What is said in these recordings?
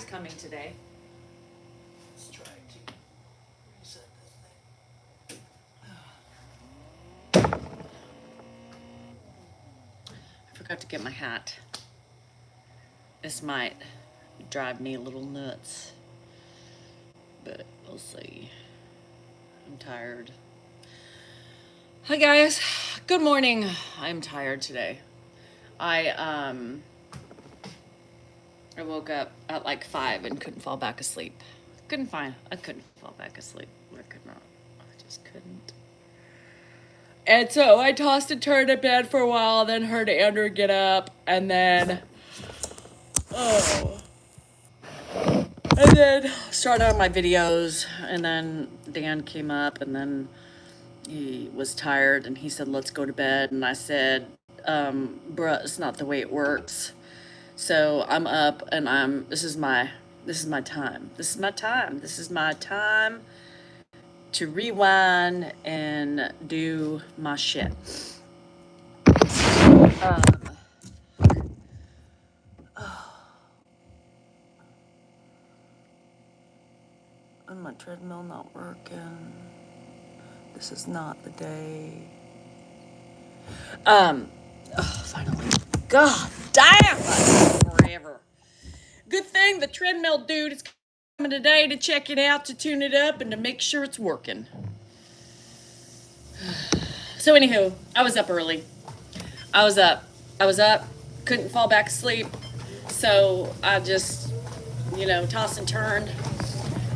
coming today. Let's try to reset this thing. I forgot to get my hat. This might drive me a little nuts, but we'll see. I'm tired. Hi guys, good morning. I'm tired today. I woke up at like 5 and couldn't fall back asleep. I couldn't fall back asleep. I could not. I just couldn't. And so I tossed and turned in bed for a while, then heard Andrew get up, and then started on my videos, and then Dan came up, and then he was tired, and he said, let's go to bed, and I said, bruh, it's not the way it works. So I'm up, and this is my time. This is my time to rewind and do my shit. And my treadmill not working. This is not the day. Finally. God damn it! Forever. Good thing the treadmill dude is coming today to check it out, to tune it up, and to make sure it's working. So anywho, I was up early. I was up. Couldn't fall back asleep. So I just, tossed and turned.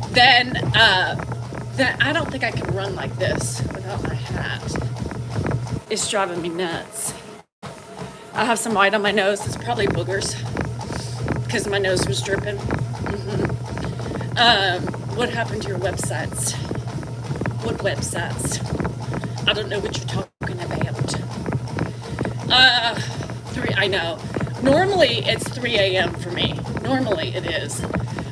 Then I don't think I can run like this without my hat. It's driving me nuts. I have some white on my nose. It's probably boogers because my nose was dripping. What happened to your websites? What websites? I don't know what you're talking about. I know. Normally it's 3 a.m. for me. Normally it is.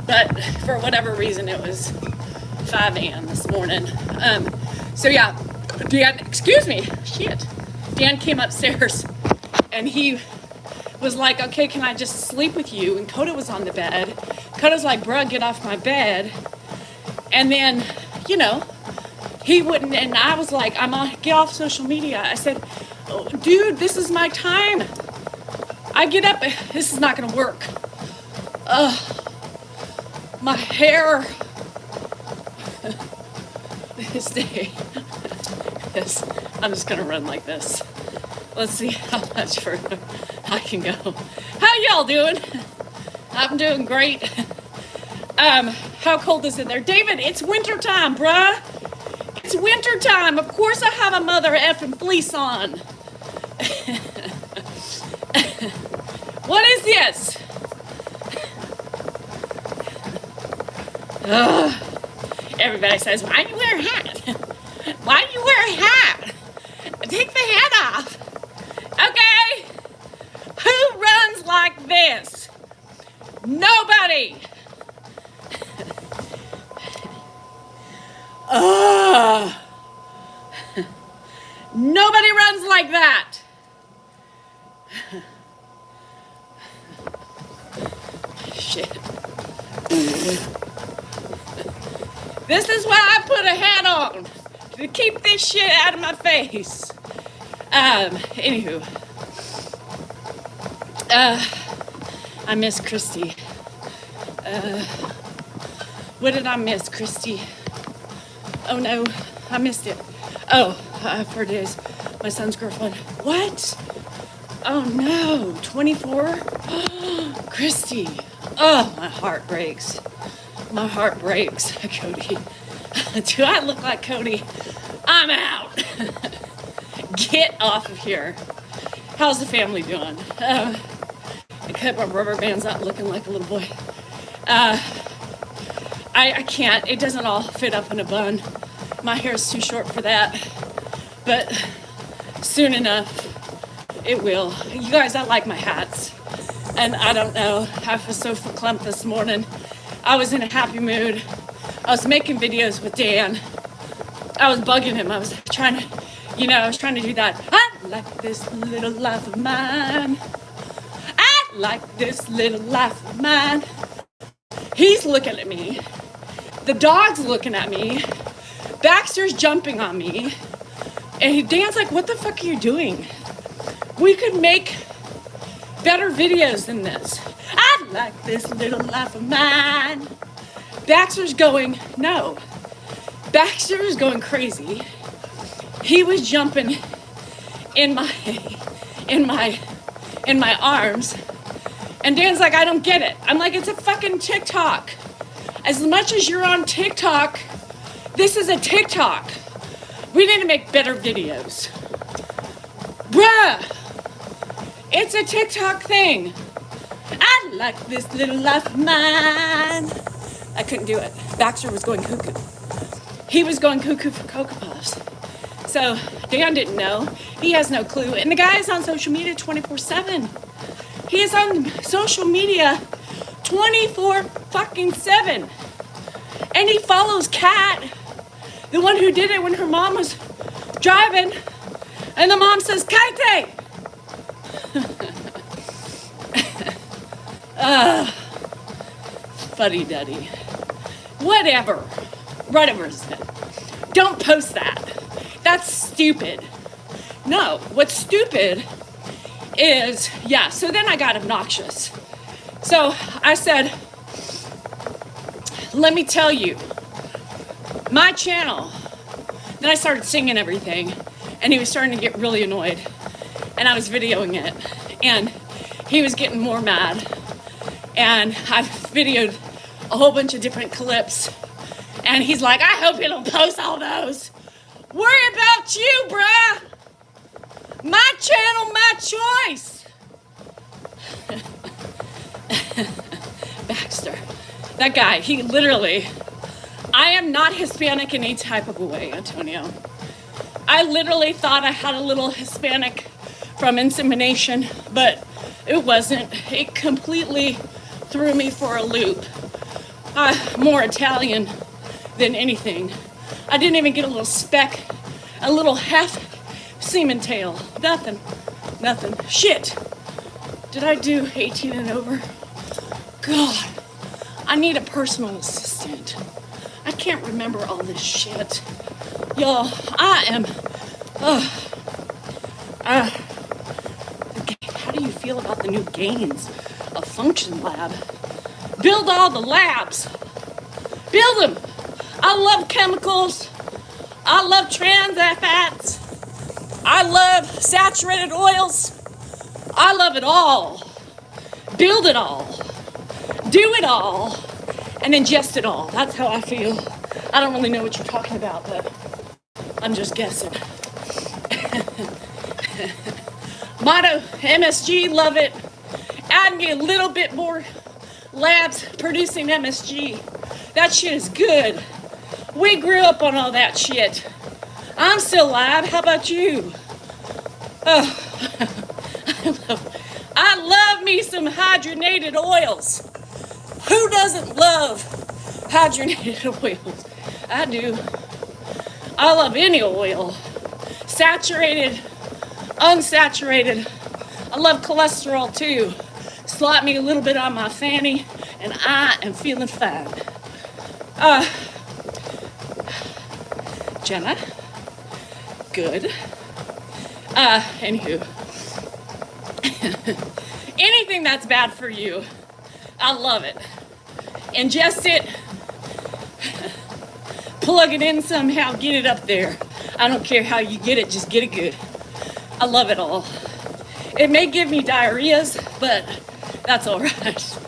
But for whatever reason, it was 5 a.m. this morning. So yeah, Dan came upstairs and he was like, okay, can I just sleep with you? And Coda was on the bed. Coda's like, bruh, get off my bed. And then, he wouldn't, and I was like, get off social media. I said, oh, dude, this is my time. I get up, this is not gonna work. My hair. This day. I'm just gonna run like this. Let's see how much further I can go. How y'all doing? I'm doing great. How cold is it there? David, it's winter time, bruh. It's winter time. Of course I have a mother effing fleece on. What is this? Everybody says, why do you wear a hat? Why do you wear a hat? Take the hat off. Okay? Who runs like this? Nobody. Nobody runs like that. Shit. This is why I put a hat on, to keep this shit out of my face. Anywho. I miss Christy. What did I miss, Christy? Oh no, I missed it. Oh, for days, my son's girlfriend. What? Oh no, 24? Christy. Oh, my heart breaks. My heart breaks, Cody. Do I look like Cody? I'm out. Get off of here. How's the family doing? I cut my rubber bands out looking like a little boy. I can't. It doesn't all fit up in a bun. My hair's too short for that. But soon enough, it will. You guys, I like my hats. And I don't know. I was so verklempt this morning. I was in a happy mood. I was making videos with Dan. I was bugging him. I was trying to do that. I like this little life of mine. I like this little life of mine. He's looking at me. The dog's looking at me. Baxter's jumping on me. And Dan's like, what the fuck are you doing? We could make better videos than this. I like this little life of mine. Baxter's going, no. Baxter was going crazy. He was jumping in my arms. And Dan's like, I don't get it. I'm like, it's a fucking TikTok. As much as you're on TikTok, this is a TikTok. We need to make better videos. Bruh, it's a TikTok thing. I like this little life of mine. I couldn't do it. Baxter was going cuckoo. He was going cuckoo for Cocoa Puffs. So Dan didn't know. He has no clue. And the guy is on social media 24/7. He is on social media 24-7. And he follows Kat, the one who did it when her mom was driving. And the mom says, Kaite! Fuddy-duddy. Whatever is that? Don't post that. That's stupid. No, what's stupid is, yeah, so then I got obnoxious. So I said, let me tell you, my channel, then I started singing everything, and he was starting to get really annoyed, and I was videoing it, and he was getting more mad, and I videoed a whole bunch of different clips, and he's like, I hope you don't post all those. Worry about you, bruh. My channel, my choice. Baxter, that guy, he literally, I am not Hispanic in any type of a way, Antonio. I literally thought I had a little Hispanic from insemination, but it wasn't. It completely threw me for a loop. More Italian than anything. I didn't even get a little speck, a little half semen tail. Nothing. Shit. Did I do 18 and over? God, I need a personal assistant. I can't remember all this shit. Y'all, I am, how do you feel about the new gains of Function Lab? Build all the labs. Build them. I love chemicals. I love trans fats. I love saturated oils. I love it all. Build it all. Do it all. And ingest it all. That's how I feel. I don't really know what you're talking about, but I'm just guessing. Motto, MSG, love it. Add me a little bit more labs producing MSG. That shit is good. We grew up on all that shit. I'm still alive. How about you? Oh, I love me some hydrogenated oils. Who doesn't love hydrogenated oils? I do. I love any oil. Saturated, unsaturated. I love cholesterol too. Slap me a little bit on my fanny and I am feeling fine. Jenna, good. Anywho, anything that's bad for you, I love it. Ingest it, plug it in somehow, get it up there. I don't care how you get it, just get it good. I love it all. It may give me diarrheas, but that's all right.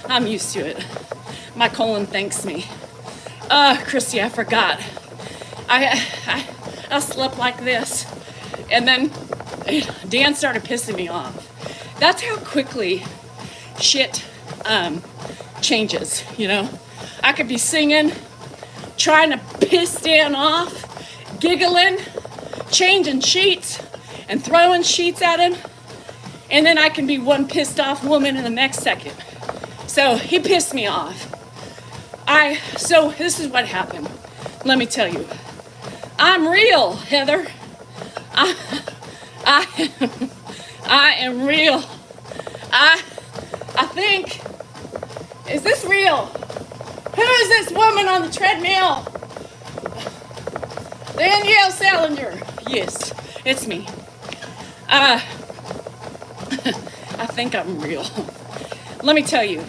I'm used to it. My colon thanks me. Christy, I forgot. I slept like this, and then Dan started pissing me off. That's how quickly shit changes, you know? I could be singing, trying to piss Dan off, giggling, changing sheets, and throwing sheets at him, and then I can be one pissed off woman in the next second. So he pissed me off. So this is what happened. Let me tell you. I'm real, Heather. I am real. I think Is this real? Who is this woman on the treadmill? Danielle Salinger. Yes, it's me. I think I'm real. Let me tell you,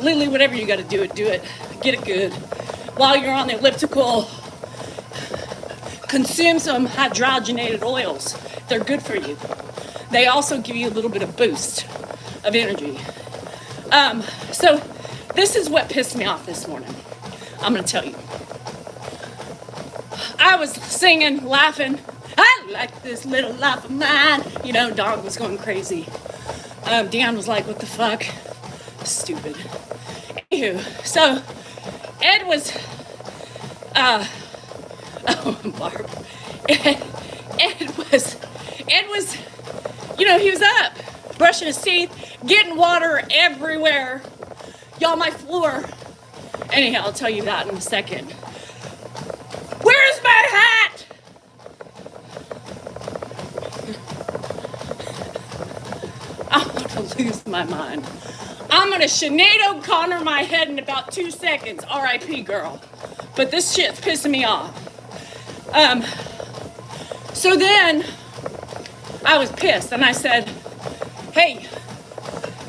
Lily, whatever you got to do it. Get it good. While you're on the elliptical, consume some hydrogenated oils. They're good for you. They also give you a little bit of boost of energy. So this is what pissed me off this morning. I'm going to tell you. I was singing, laughing. I like this little life of mine. You know, dog was going crazy. Dan was like, what the fuck? Stupid. Anywho, so Ed was, Barb. Ed was, you know, he was up, brushing his teeth, getting water everywhere. Y'all, my floor. Anyhow, I'll tell you that in a second. Where's my hat? I'm gonna lose my mind. I'm gonna Sinead O'Connor my head in about 2 seconds. R.I.P. girl. But this shit's pissing me off. So then I was pissed and I said, hey,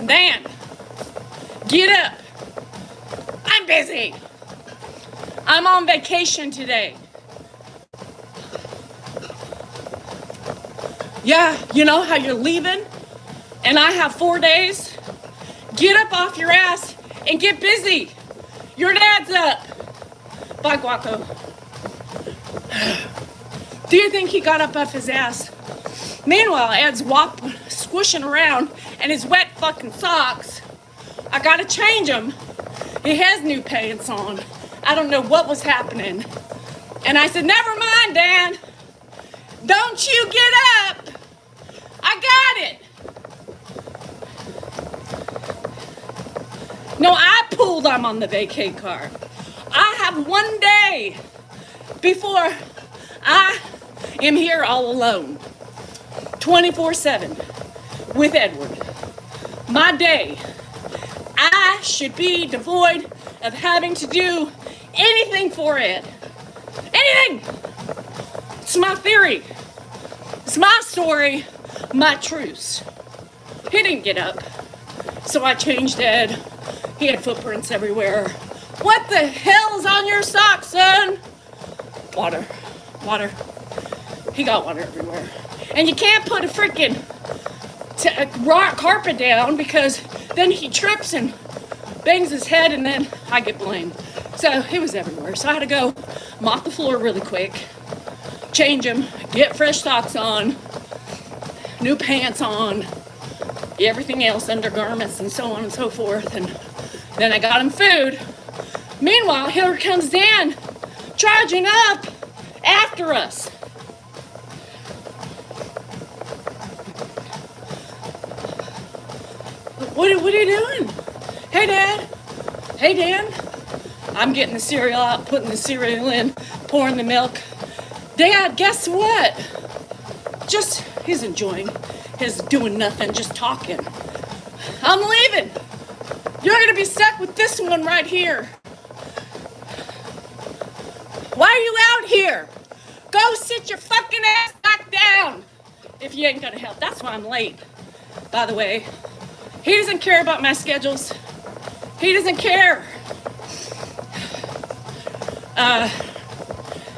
Dan, get up. I'm busy. I'm on vacation today. Yeah, you know how you're leaving and I have 4 days? Get up off your ass and get busy. Your dad's up. Bye, Guaco. Do you think he got up off his ass? Meanwhile, Ed's squishing around in his wet fucking socks. I gotta change him. He has new pants on. I don't know what was happening. And I said, never mind, Dan. Don't you get up. I got it. No, I pulled him on the vacay card. I have 1 day before I am here all alone, 24/7 with Edward. My day, I should be devoid of having to do anything for Ed. Anything. It's my theory. It's my story, my truths. He didn't get up, so I changed Ed. He had footprints everywhere. What the hell's on your socks, son? Water. He got water everywhere. And you can't put a freaking rock carpet down because then he trips and bangs his head and then I get blamed. So it was everywhere. So I had to go mop the floor really quick, change him, get fresh socks on, new pants on, everything else, undergarments and so on and so forth. And then I got him food. Meanwhile, here comes Dan charging up after us. What are you doing? Hey, Dad. Hey, Dan. I'm getting the cereal out, putting the cereal in, pouring the milk. Dad, guess what? He's enjoying his doing nothing, just talking. I'm leaving. You're gonna be stuck with this one right here. Why are you out here? Go sit your fucking ass back down if you ain't gonna help. That's why I'm late, by the way. He doesn't care about my schedules. He doesn't care.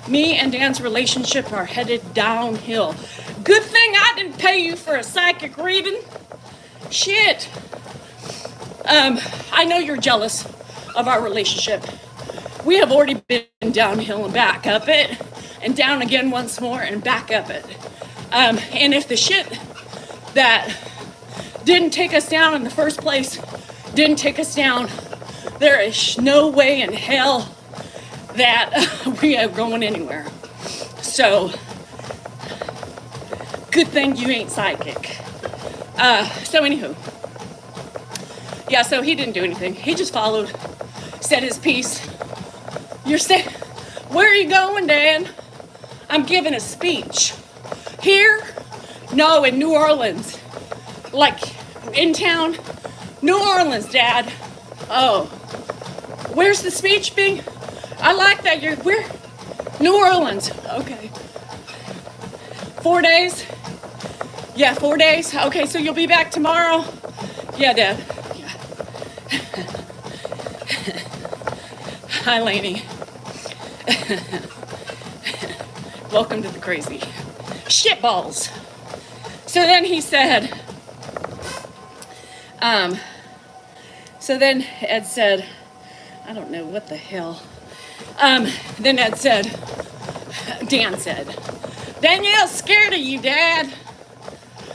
Me and Dan's relationship are headed downhill. Good thing I didn't pay you for a psychic reading. Shit. I know you're jealous of our relationship. We have already been downhill and back up it, and down again once more and back up it. And if the shit that didn't take us down in the first place didn't take us down, there is no way in hell that we are going anywhere. So, good thing you ain't psychic. So anywho. Yeah, so he didn't do anything. He just followed, said his piece. You're saying, where are you going, Dan? I'm giving a speech. Here? No, in New Orleans. Like, in town? New Orleans, Dad. Oh, where's the speech being? I like that. Where? New Orleans. Okay. 4 days? Yeah, 4 days. Okay, so you'll be back tomorrow? Yeah, Dad. Yeah. Hi, Lainey. Welcome to the crazy shitballs. So then he said, so then Ed said, I don't know what the hell. Then Ed said, Dan said, Danielle's scared of you, Dad.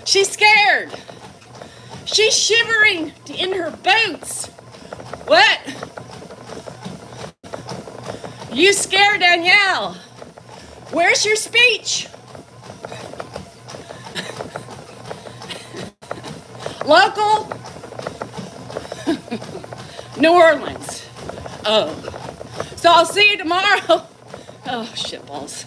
She's scared. She's shivering in her boots. What? You scared Danielle. Where's your speech? Local? New Orleans. Oh. So I'll see you tomorrow. Oh, shitballs.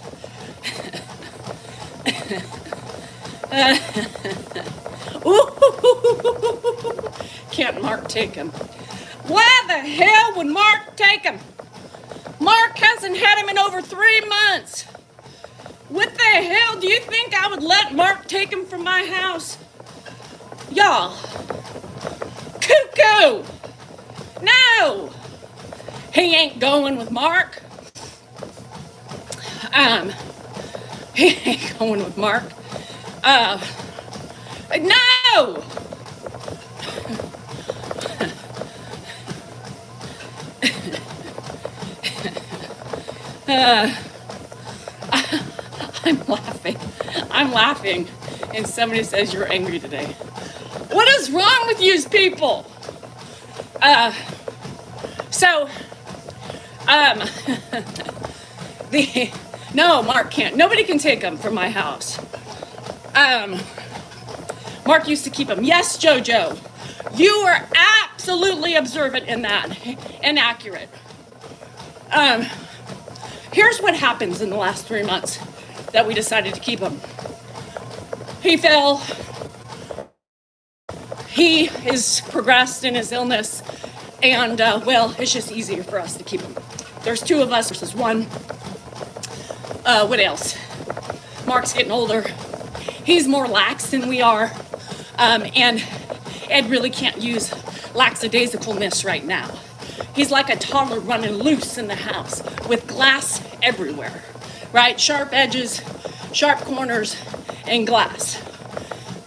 Can't Mark take him? Why the hell would Mark take him? Mark hasn't had him in over 3 months. What the hell do you think I would let Mark take him from my house? Y'all. Cuckoo! No! He ain't going with Mark. He ain't going with Mark. No! I'm laughing. And somebody says you're angry today. What is wrong with you people? No, Mark can't. Nobody can take him from my house. Mark used to keep him. Yes, JoJo. You are absolutely observant in that and accurate. Here's what happens in the last 3 months that we decided to keep him. He fell. He is progressed in his illness. And, well, it's just easier for us to keep him. There's 2 of us versus 1. What else? Mark's getting older. He's more lax than we are. And Ed really can't use lackadaisicalness right now. He's like a toddler running loose in the house with glass everywhere, right? Sharp edges, sharp corners, and glass.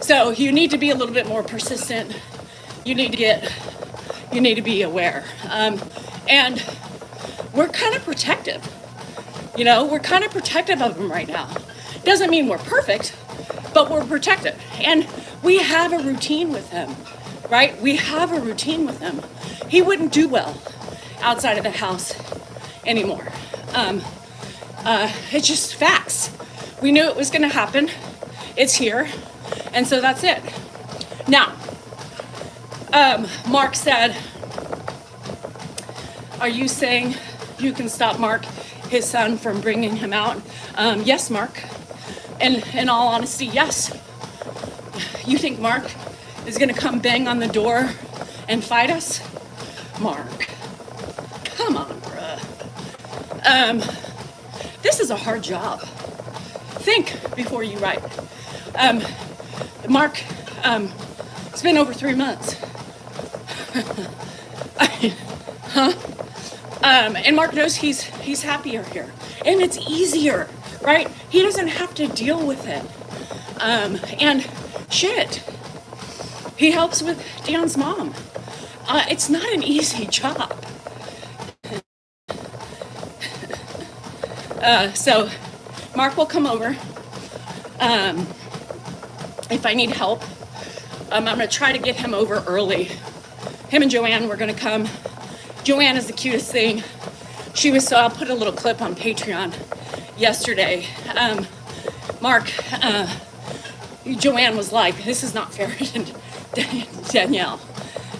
So you need to be a little bit more persistent. You need to be aware. And we're kind of protective. You know, we're kind of protective of him right now. Doesn't mean we're perfect, but we're protective. And we have a routine with him, right? We have a routine with him. He wouldn't do well outside of the house anymore. It's just facts. We knew it was going to happen. It's here. And so that's it. Now, Mark said, are you saying you can stop Mark, his son, from bringing him out? Yes, Mark. And in all honesty, yes. You think Mark is going to come bang on the door and fight us? Mark, come on, bruh. This is a hard job. Think before you write. Mark, it's been over 3 months. And Mark knows he's happier here. And it's easier, right? He doesn't have to deal with it. And shit, he helps with Dan's mom. It's not an easy job. So Mark will come over if I need help. I'm going to try to get him over early. Him and Joanne were going to come. Joanne is the cutest thing. I'll put a little clip on Patreon yesterday. Mark, Joanne was like, this is not fair to Danielle.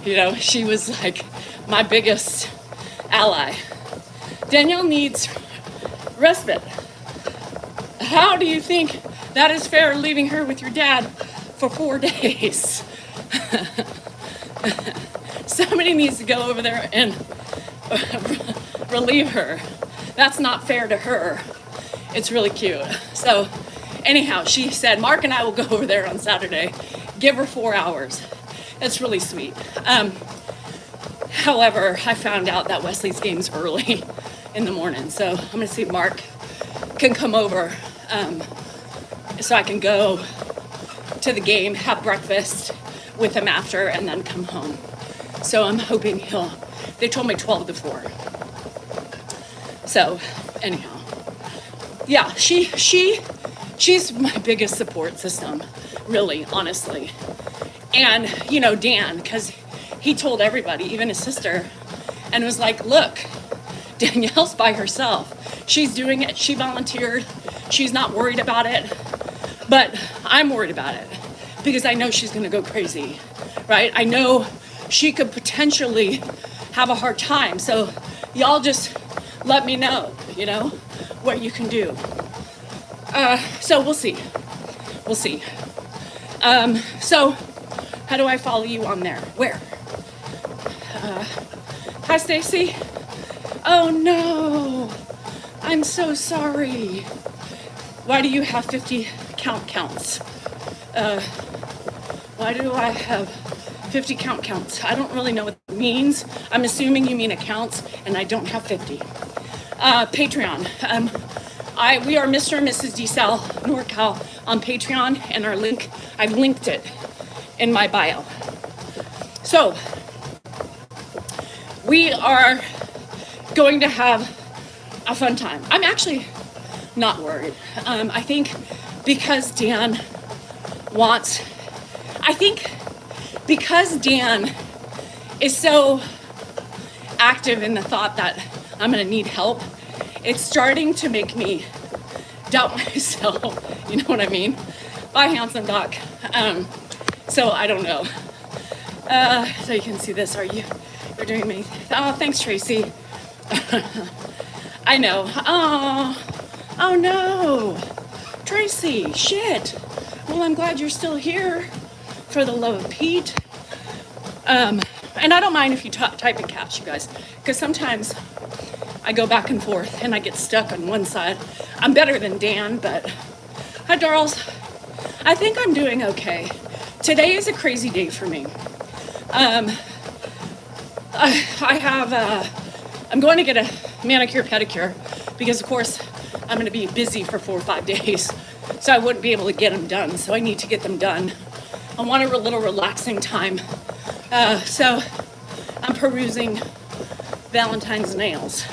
You know, she was like my biggest ally. Danielle needs respite. How do you think that is fair, leaving her with your dad for 4 days? somebody needs to go over there and relieve her. That's not fair to her. It's really cute. So anyhow, she said, Mark and I will go over there on Saturday. Give her 4 hours. That's really sweet. However, I found out that Wesley's game's early in the morning. So I'm gonna see if Mark can come over so I can go to the game, have breakfast with him after, and then come home. So I'm hoping they told me 12 to 4. So anyhow, yeah, she's my biggest support system, really, honestly. And, Dan, because he told everybody, even his sister, and was like, look, Danielle's by herself. She's doing it. She volunteered. She's not worried about it. But I'm worried about it because I know she's going to go crazy, right? I know she could potentially have a hard time. So y'all just let me know, what you can do. So we'll see. We'll see. So how do I follow you on there? Where? Hi, Stacy. Oh, no. I'm so sorry. Why do you have 50 counts? Why do I have 50 counts? I don't really know what it means. I'm assuming you mean accounts, and I don't have 50. Patreon. We are Mr. and Mrs. DeSal NorCal on Patreon, and I've linked it in my bio. So, we are going to have a fun time. I'm actually not worried. I think because Dan is so active in the thought that I'm gonna need help, it's starting to make me doubt myself. You know what I mean? Bye, handsome doc. So I don't know. So you can see this. You're doing me. Oh, thanks, Tracy. I know. Oh no, Tracy. Shit. Well, I'm glad you're still here. For the love of Pete. And I don't mind if you type in caps, you guys, because sometimes I go back and forth and I get stuck on one side. I'm better than Dan, but hi, Darls. I think I'm doing okay. Today is a crazy day for me. I'm going to get a manicure pedicure because, of course, I'm going to be busy for 4 or 5 days, so I wouldn't be able to get them done. So I need to get them done. I want a little relaxing time. So I'm perusing Valentine's nails.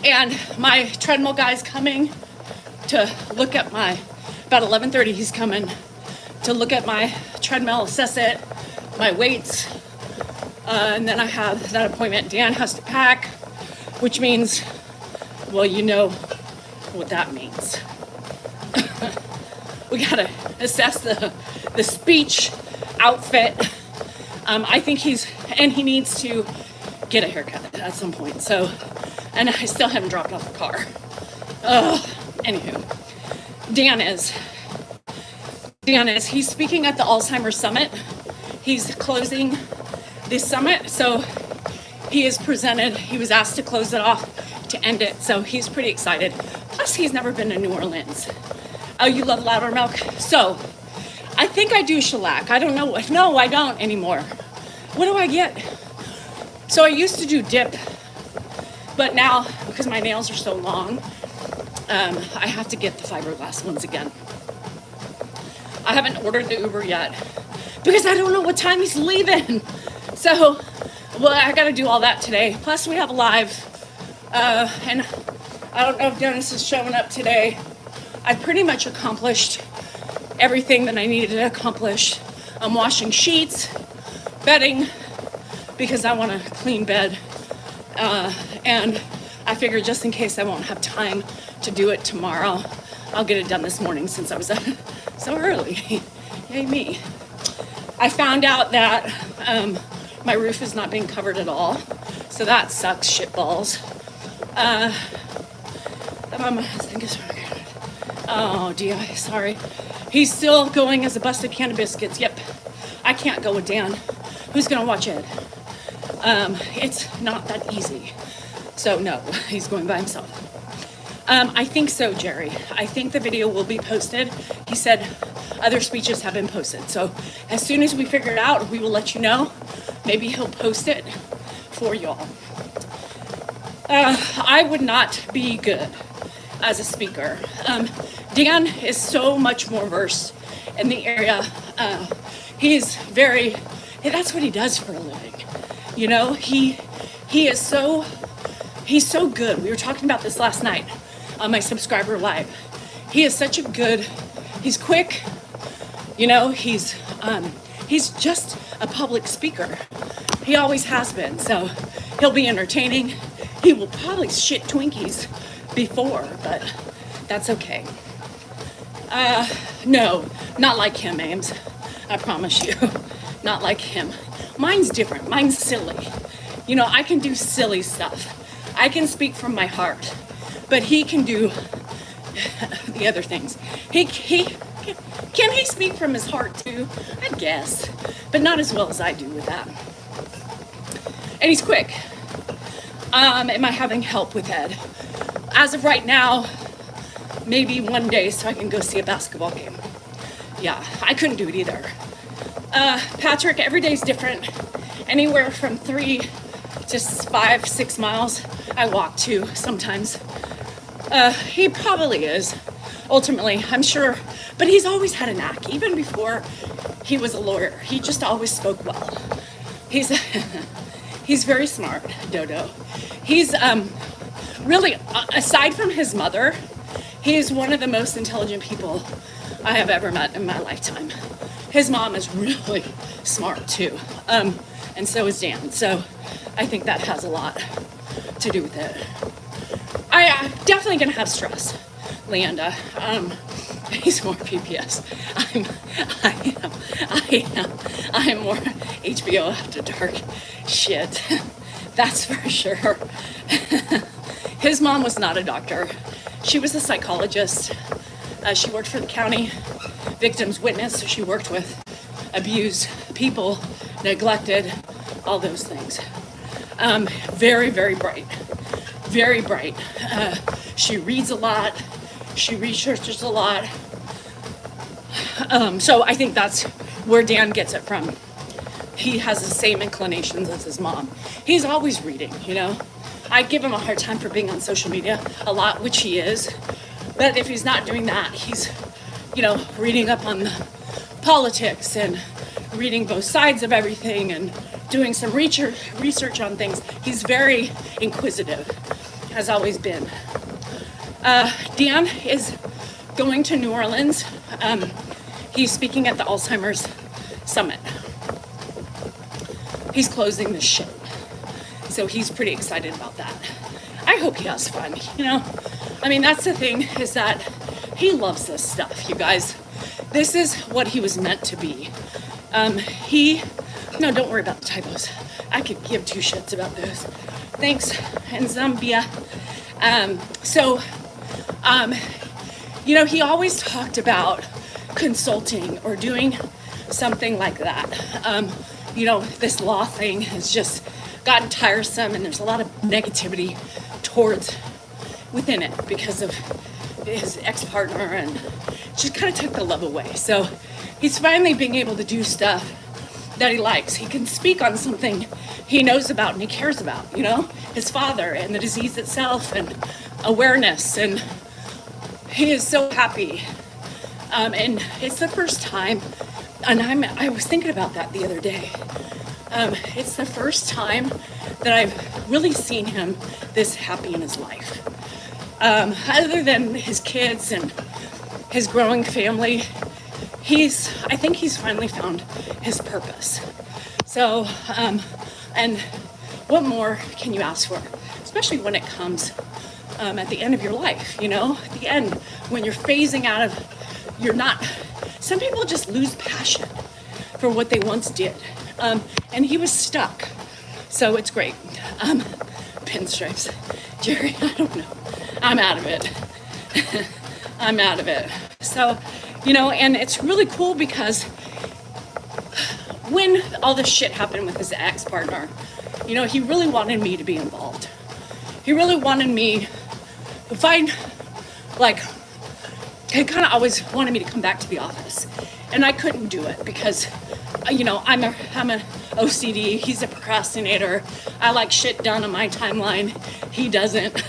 And my treadmill guy's coming to look at about 11:30 he's coming to look at my treadmill, assess it, my weights. And then I have that appointment. Dan has to pack, which means, well, you know what that means. We gotta assess the speech outfit. I think he needs to get a haircut at some point. So, and I still haven't dropped off the car. Anywho, he's speaking at the Alzheimer's Summit. He's closing this summit. So he was asked to close it off to end it. So he's pretty excited. Plus he's never been to New Orleans. Oh, you love Loudermilk? So, I think I do shellac. I don't know. No, I don't anymore. What do I get? So I used to do dip, but now, because my nails are so long, I have to get the fiberglass ones again. I haven't ordered the Uber yet, because I don't know what time he's leaving. So, well, I gotta do all that today. Plus, we have a live, and I don't know if Dennis is showing up today. I've pretty much accomplished everything that I needed to accomplish. I'm washing sheets, bedding, because I want a clean bed. And I figured just in case I won't have time to do it tomorrow, I'll get it done this morning since I was up so early. Yay me. I found out that my roof is not being covered at all. So that sucks, shitballs. My husband is oh, DI, sorry. He's still going as a busted can of biscuits. Yep, I can't go with Dan. who's gonna watch Ed? It's not that easy. So no, he's going by himself. I think so, Jerry. I think the video will be posted. He said other speeches have been posted. So as soon as we figure it out, we will let you know. Maybe he'll post it for y'all. I would not be good as a speaker. Dan is so much more versed in the area. That's what he does for a living. You know, he's so good. We were talking about this last night on my subscriber live. He is he's quick, you know, he's just a public speaker. He always has been, so he'll be entertaining. He will probably shit Twinkies before, but that's okay. No, not like him, Ames. I promise you, not like him. Mine's different, mine's silly. You know, I can do silly stuff. I can speak from my heart, but he can do the other things. Can he speak from his heart too? I guess, but not as well as I do with that. And he's quick. Am I having help with Ed? As of right now, maybe one day so I can go see a basketball game. Yeah, I couldn't do it either. Patrick, every day's different. Anywhere from 3 to 5, 6 miles. I walk too sometimes. He probably is, ultimately, I'm sure. But he's always had a knack, even before he was a lawyer. He just always spoke well. He's very smart, Dodo. He's really, aside from his mother, he's one of the most intelligent people I have ever met in my lifetime. His mom is really smart too, and so is Dan. So I think that has a lot to do with it. I'm definitely gonna have stress, Leanda. He's more PPS. I am more HBO After Dark. Shit, that's for sure. His mom was not a doctor. She was a psychologist. She worked for the county victims witness, so she worked with abused people, neglected, all those things. Very, very bright. Very bright. She reads a lot. She researches a lot. So I think that's where Dan gets it from. He has the same inclinations as his mom. He's always reading, you know. I give him a hard time for being on social media a lot, which he is. But if he's not doing that, he's, you know, reading up on the politics and reading both sides of everything and doing some research on things. He's very inquisitive, has always been. Dan is going to New Orleans. He's speaking at the Alzheimer's Summit. He's closing the show. So he's pretty excited about that. I hope he has fun, you know? I mean, that's the thing, is that he loves this stuff, you guys. This is what he was meant to be. No, don't worry about the typos. I could give two shits about those. Thanks, and Zambia. You know, he always talked about consulting or doing something like that. You know, this law thing has just gotten tiresome, and there's a lot of negativity towards within it because of his ex-partner, and just kind of took the love away. So he's finally being able to do stuff that he likes. He can speak on something he knows about and he cares about, you know, his father and the disease itself and awareness, and he is so happy. And it's the first time, and I was thinking about that the other day. It's the first time that I've really seen him this happy in his life. Other than his kids and his growing family, I think he's finally found his purpose. So, and what more can you ask for? Especially when it comes at the end of your life, you know? At the end, when you're phasing out of, some people just lose passion for what they once did. And he was stuck. So it's great. Pinstripes. Jerry, I don't know. I'm out of it. I'm out of it. So, you know, and it's really cool because when all this shit happened with his ex-partner, you know, he really wanted me to be involved. He really wanted me to find, like, he kind of always wanted me to come back to the office. And I couldn't do it because, you know, I'm a OCD. He's a procrastinator. I like shit done on my timeline. He doesn't.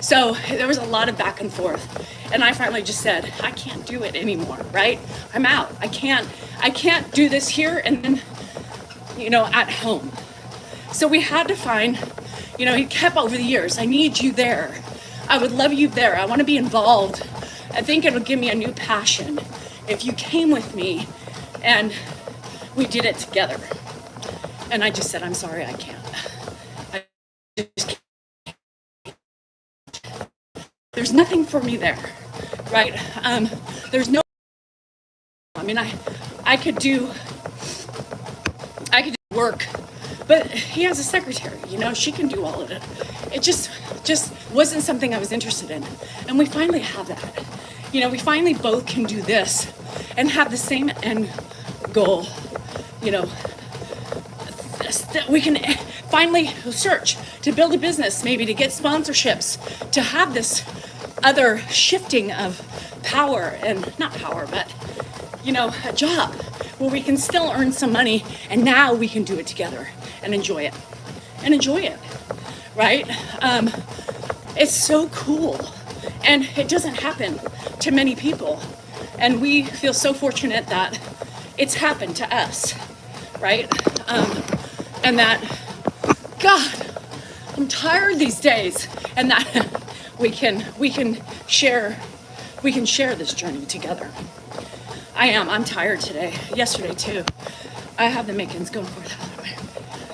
So there was a lot of back and forth. And I finally just said, I can't do it anymore, right? I'm out. I can't do this here and then, you know, at home. So we had to find, you know, he kept over the years, I need you there. I would love you there. I want to be involved. I think it'll give me a new passion if you came with me and we did it together. And I just said, I'm sorry, I can't. I just can't. There's nothing for me there, right? There's no, I mean, I could do work, but he has a secretary, you know, she can do all of it. It just wasn't something I was interested in. And we finally have that. You know, we finally both can do this and have the same end goal, you know, we can finally search to build a business, maybe to get sponsorships, to have this other shifting of power, and not power, but, you know, a job where we can still earn some money, and now we can do it together and enjoy it, right? It's so cool, and it doesn't happen to many people, and we feel so fortunate that it's happened to us, right? And that, God, I'm tired these days, and that we can share this journey together. I'm tired today. Yesterday too. I have the makings going for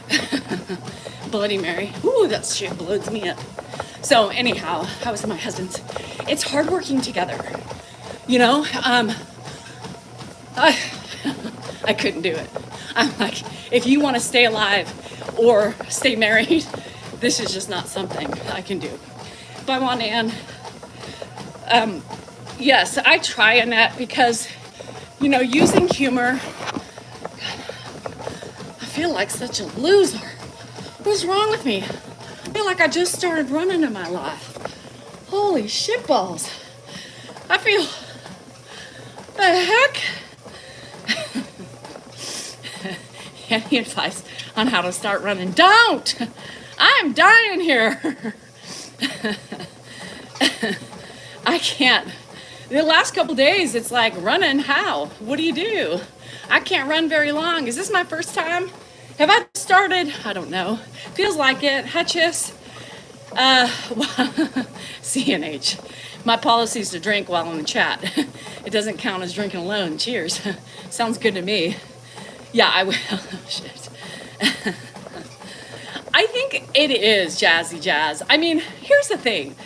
that. Bloody Mary. Ooh, that shit blows me up. So anyhow, I was my husband's. It's hard working together. You know, I couldn't do it. I'm like, if you want to stay alive or stay married, this is just not something I can do. But I want to end. Yes, I try, Annette, because, you know, using humor, I feel like such a loser. What's wrong with me? I feel like I just started running in my life. Holy shitballs. I feel, the heck? Any advice on how to start running? Don't! I'm dying here. I can't. The last couple days, it's like, running how? What do you do? I can't run very long. Is this my first time? Have I started? I don't know. Feels like it. Hutchis. CNH. My policy is to drink while in the chat. It doesn't count as drinking alone. Cheers. Sounds good to me. Yeah, I will. Shit. I think it is jazzy jazz. I mean, here's the thing.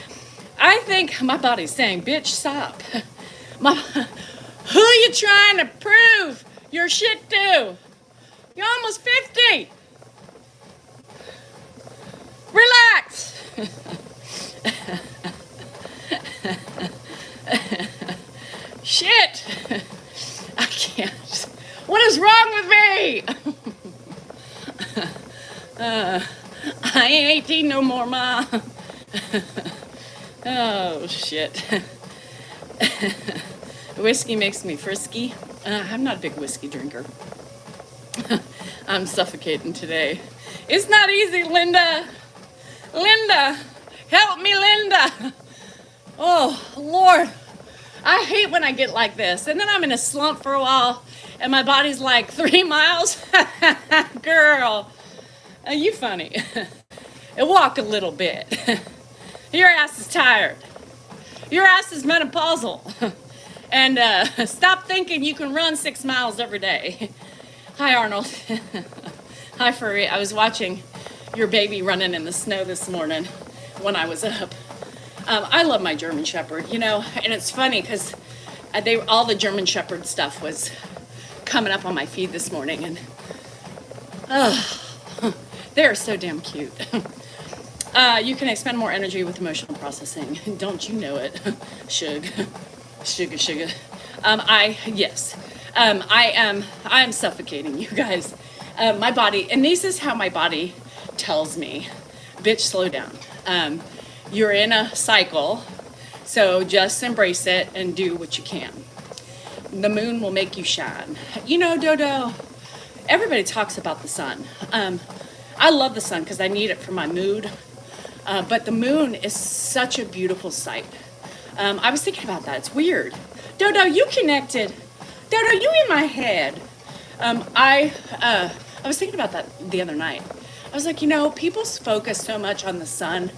I think my body's saying, bitch, stop. Who you trying to prove your shit to? You're almost 50. Relax. Shit. I can't. What is wrong with me? I ain't 18 no more, Ma. Oh, shit. Whiskey makes me frisky. I'm not a big whiskey drinker. I'm suffocating today. It's not easy, Linda. Linda, help me, Linda. Oh, Lord. I hate when I get like this. And then I'm in a slump for a while, and my body's like, 3 miles? Girl, you funny. Walk a little bit. Your ass is tired. Your ass is menopausal. And stop thinking you can run 6 miles every day. Hi, Arnold. Hi, Furry. I was watching your baby running in the snow this morning when I was up. I love my German Shepherd, you know, and it's funny because all the German Shepherd stuff was coming up on my feed this morning, and they're so damn cute. You can expend more energy with emotional processing. Don't you know it? Sugar. Yes. I am suffocating, you guys. My body, and this is how my body tells me, bitch, slow down. You're in a cycle, so just embrace it and do what you can. The moon will make you shine. You know, Dodo, everybody talks about the sun. I love the sun because I need it for my mood. But the moon is such a beautiful sight. I was thinking about that. It's weird. Dodo, you connected. Dodo, you in my head. I was thinking about that the other night. I was like, you know, people focus so much on the sun,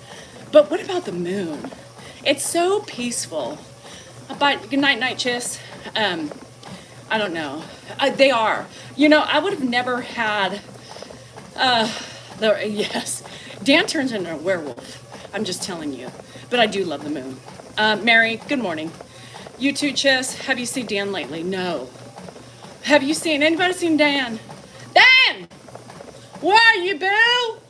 but what about the moon? It's so peaceful. But good night, night, Chiss. I don't know. They are. You know, I would have never had. Yes, Dan turns into a werewolf. I'm just telling you. But I do love the moon. Mary, good morning. You too, Chiss. Have you seen Dan lately? No. Have you seen anybody seen Dan? Dan! Where are you, boo?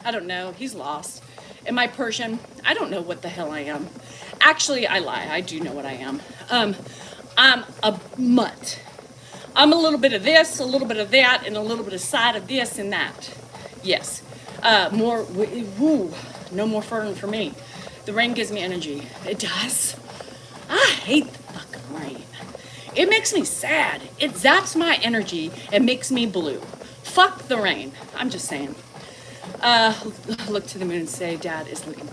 I don't know. He's lost. Am I Persian? I don't know what the hell I am. Actually, I lie. I do know what I am. I'm a mutt. I'm a little bit of this, a little bit of that, and a little bit of side of this and that. Yes. No more furring for me. The rain gives me energy. It does. I hate the fucking rain. It makes me sad. It zaps my energy and makes me blue. Fuck the rain. I'm just saying. Look to the moon and say, Dad is looking.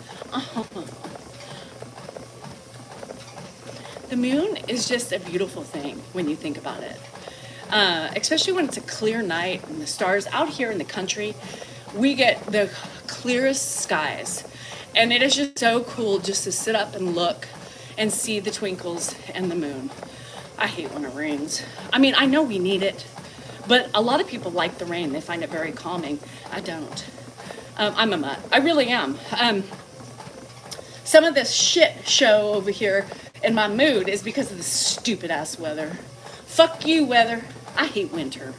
The moon is just a beautiful thing when you think about it. Especially when it's a clear night and the stars out here in the country, we get the clearest skies. And it is just so cool just to sit up and look and see the twinkles and the moon. I hate when it rains. I mean, I know we need it, but a lot of people like the rain. They find it very calming. I don't. I'm a mutt. I really am. Some of this shit show over here in my mood is because of the stupid ass weather. Fuck you, weather. I hate winter.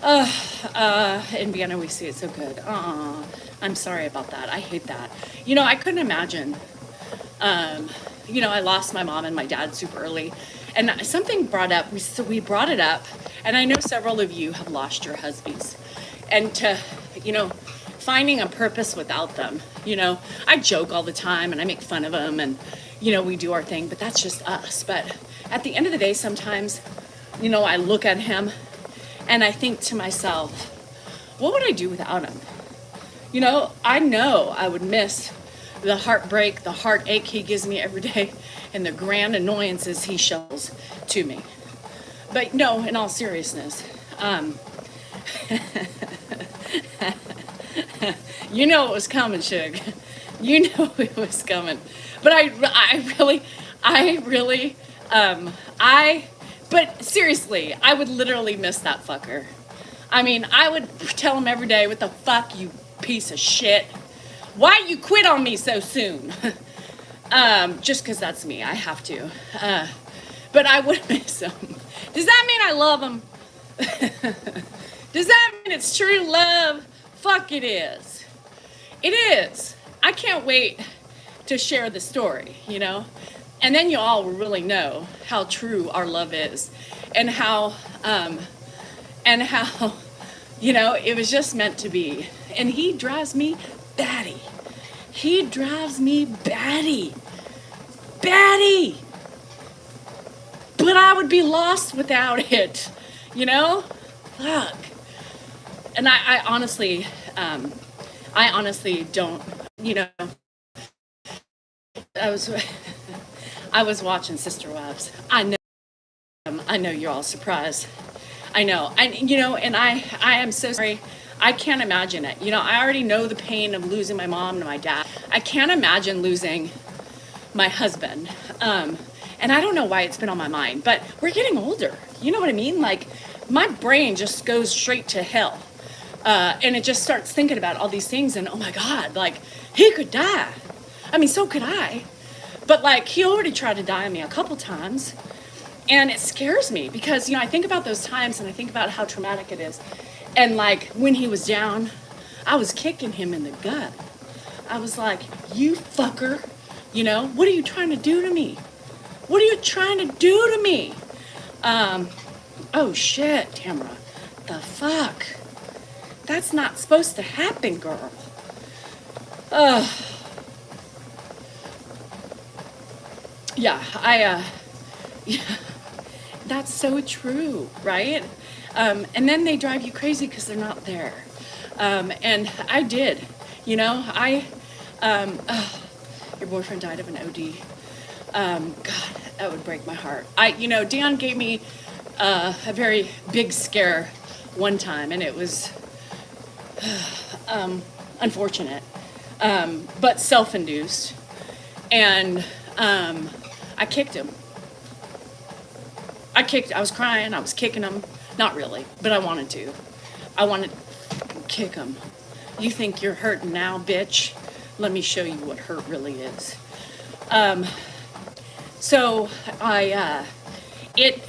In Vienna we see it so good. I'm sorry about that. I hate that. You know, I couldn't imagine. You know, I lost my mom and my dad super early, and something brought up. We brought it up, and I know several of you have lost your husbands, and to, you know, finding a purpose without them. You know, I joke all the time and I make fun of them, and you know, we do our thing, but that's just us. But at the end of the day, sometimes, you know, I look at him and I think to myself, what would I do without him? You know I would miss the heartbreak, the heartache he gives me every day, and the grand annoyances he shows to me. But no, in all seriousness, you know it was coming, Suge. You know it was coming. But but seriously, I would literally miss that fucker. I mean, I would tell him every day, what the fuck, you piece of shit? Why you quit on me so soon? Just because that's me, I have to. But I would miss him. Does that mean I love him? Does that mean it's true love? Fuck, it is. It is. I can't wait to share the story, you know? And then you all will really know how true our love is, and how, you know, it was just meant to be. And he drives me batty. He drives me batty. Batty. But I would be lost without it, you know? Fuck. And I honestly don't, you know, I was watching Sister Wives. I know you're all surprised. I know. You know, and I am so sorry. I can't imagine it. You know, I already know the pain of losing my mom and my dad. I can't imagine losing my husband. And I don't know why it's been on my mind, but we're getting older. You know what I mean? Like, my brain just goes straight to hell. And it just starts thinking about all these things, and oh my God, like, he could die. I mean, so could I. But like, he already tried to die on me a couple times. And it scares me because, you know, I think about those times and I think about how traumatic it is. And like, when he was down, I was kicking him in the gut. I was like, you fucker, you know, what are you trying to do to me? What are you trying to do to me? Oh shit, Tamara. The fuck? That's not supposed to happen, girl. Yeah, yeah, that's so true, right? And then they drive you crazy because they're not there. And I did, you know, your boyfriend died of an OD. God, that would break my heart. Dan gave me a very big scare one time, and it was unfortunate, but self-induced. And I kicked him. I was crying, I was kicking him. Not really, but I wanted to. I wanted to kick him. You think you're hurting now, bitch? Let me show you what hurt really is. So it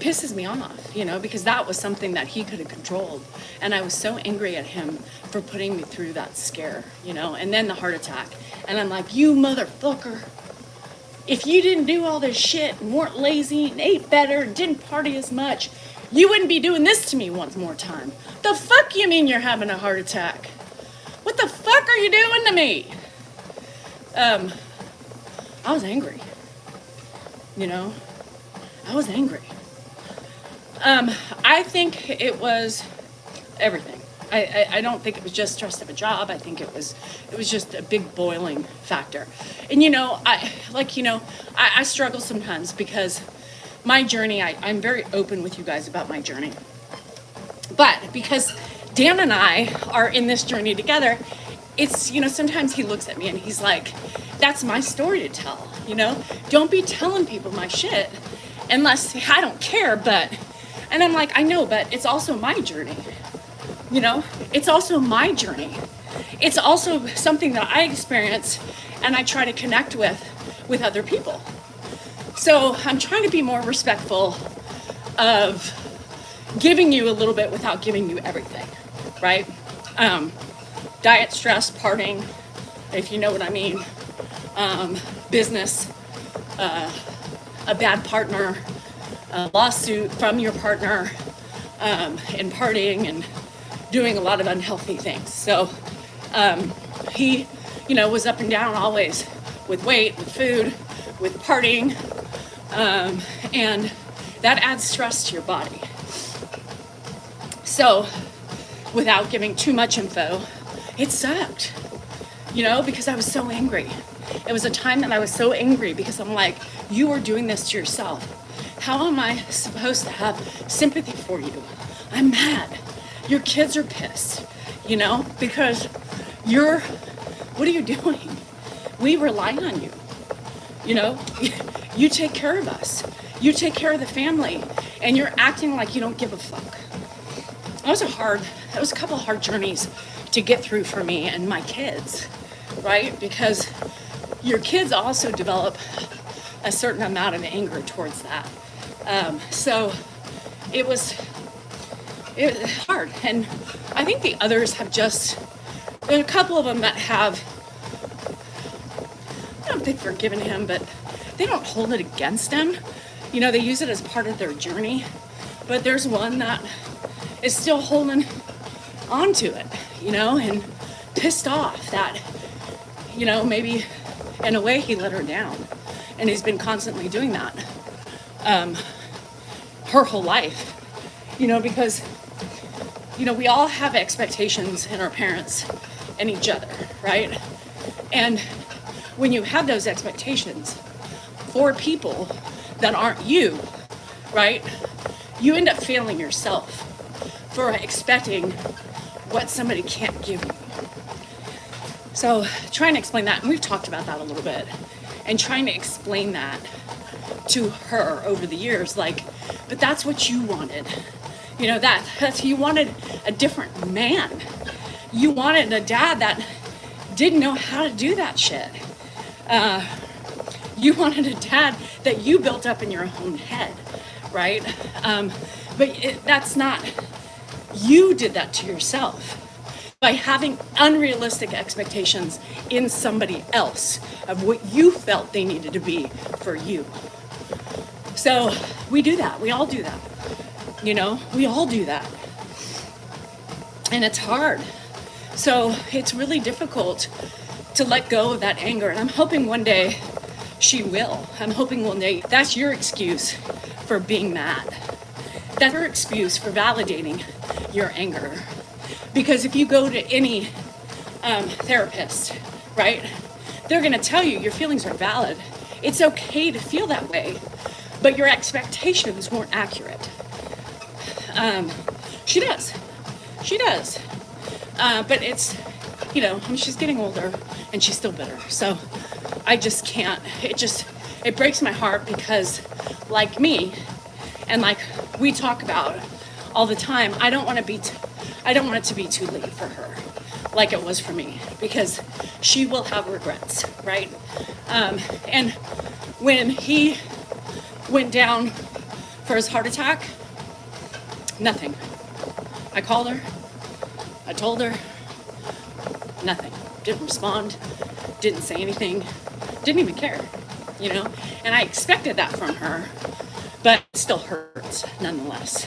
pisses me off, you know, because that was something that he could have controlled. And I was so angry at him for putting me through that scare, you know, and then the heart attack. And I'm like, you motherfucker. If you didn't do all this shit and weren't lazy and ate better and didn't party as much, you wouldn't be doing this to me once more time. The fuck you mean you're having a heart attack? What the fuck are you doing to me? I was angry. You know, I was angry. I think it was everything. I don't think it was just stress of a job. I think it was just a big boiling factor. And you know, I struggle sometimes because my journey, I'm very open with you guys about my journey. But because Dan and I are in this journey together, it's, you know, sometimes he looks at me and he's like, that's my story to tell, you know? Don't be telling people my shit unless, I don't care, but, and I'm like, I know, but it's also my journey. You know, it's also my journey. It's also something that I experience and I try to connect with other people. So I'm trying to be more respectful of giving you a little bit without giving you everything, right? Diet, stress, partying, if you know what I mean. Business, a bad partner, a lawsuit from your partner, and partying and doing a lot of unhealthy things. So he, you know, was up and down always with weight, with food, with partying, and that adds stress to your body. So without giving too much info, it sucked, you know, because I was so angry. It was a time that I was so angry because I'm like, you are doing this to yourself. How am I supposed to have sympathy for you? I'm mad. Your kids are pissed, you know, because what are you doing? We rely on you, you know, you take care of us. You take care of the family and you're acting like you don't give a fuck. That was a couple of hard journeys to get through for me and my kids, right? Because your kids also develop a certain amount of anger towards that. So it was hard. And I think the others have there's a couple of them that have, I don't think forgiven him, but they don't hold it against him. You know, they use it as part of their journey. But there's one that is still holding on to it, you know, and pissed off that, you know, maybe in a way he let her down. And he's been constantly doing that her whole life, you know, because, you know, we all have expectations in our parents and each other, right? And when you have those expectations for people that aren't you, right, you end up failing yourself for expecting what somebody can't give you. So trying to explain that, and we've talked about that a little bit, and trying to explain that to her over the years, like, but that's what you wanted. You know, that's you wanted a different man. You wanted a dad that didn't know how to do that shit. You wanted a dad that you built up in your own head, right? But that's not, you did that to yourself by having unrealistic expectations in somebody else of what you felt they needed to be for you. So we do that. We all do that. You know, we all do that. And it's hard. So it's really difficult to let go of that anger. And I'm hoping one day she will. I'm hoping one day that's your excuse for being mad. That's her excuse for validating your anger. Because if you go to any therapist, right, they're going to tell you your feelings are valid. It's okay to feel that way, but your expectations weren't accurate. She does. But it's, you know, I mean, she's getting older and she's still bitter. So I just can't, it breaks my heart because like me, and like we talk about all the time, I don't want it to be too late for her, like it was for me, because she will have regrets, right? And when he went down for his heart attack, nothing. I called her, I told her, nothing. Didn't respond, didn't say anything, didn't even care, you know? And I expected that from her, but it still hurts nonetheless.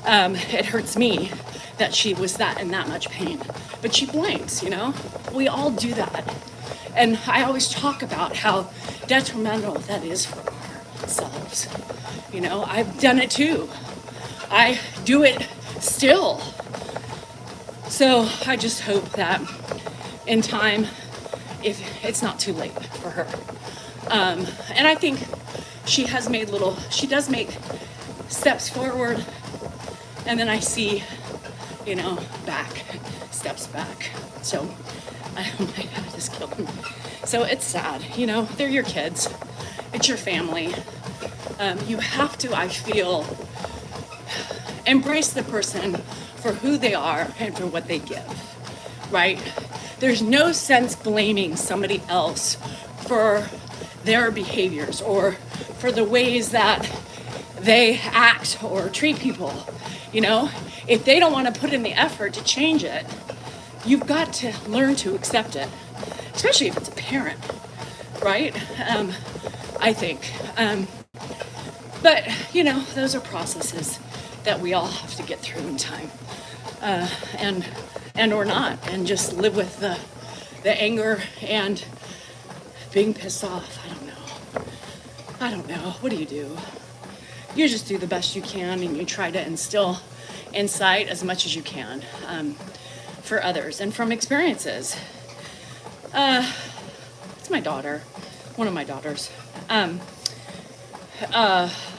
It hurts me that she was in that much pain, but she blinks, you know? We all do that. And I always talk about how detrimental that is for ourselves. You know, I've done it too. I do it still. So I just hope that in time, if it's not too late for her. And I think she does make steps forward, and then I see, you know, steps back. So, oh my God, I just killed him. So it's sad, you know, they're your kids. It's your family. You have to, I feel, embrace the person for who they are and for what they give, right? There's no sense blaming somebody else for their behaviors or for the ways that they act or treat people. You know, if they don't want to put in the effort to change it, you've got to learn to accept it, especially if it's a parent, right? I think. But, you know, those are processes that we all have to get through in time, and or not, and just live with the anger and being pissed off. I don't know. What do? You just do the best you can, and you try to instill insight as much as you can for others and from experiences. It's my daughter, one of my daughters.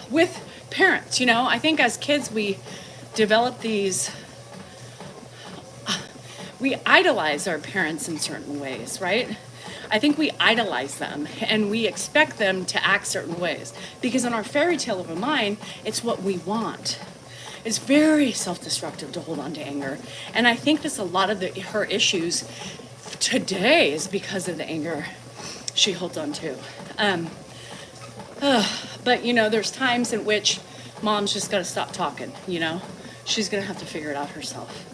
With parents, you know, I think as kids we develop we idolize our parents in certain ways, right? I think we idolize them and we expect them to act certain ways because in our fairy tale of a mind, it's what we want. It's very self-destructive to hold on to anger. And I think that's a lot of her issues today is because of the anger she holds on to. But, you know, there's times in which mom's just got to stop talking, you know. She's going to have to figure it out herself.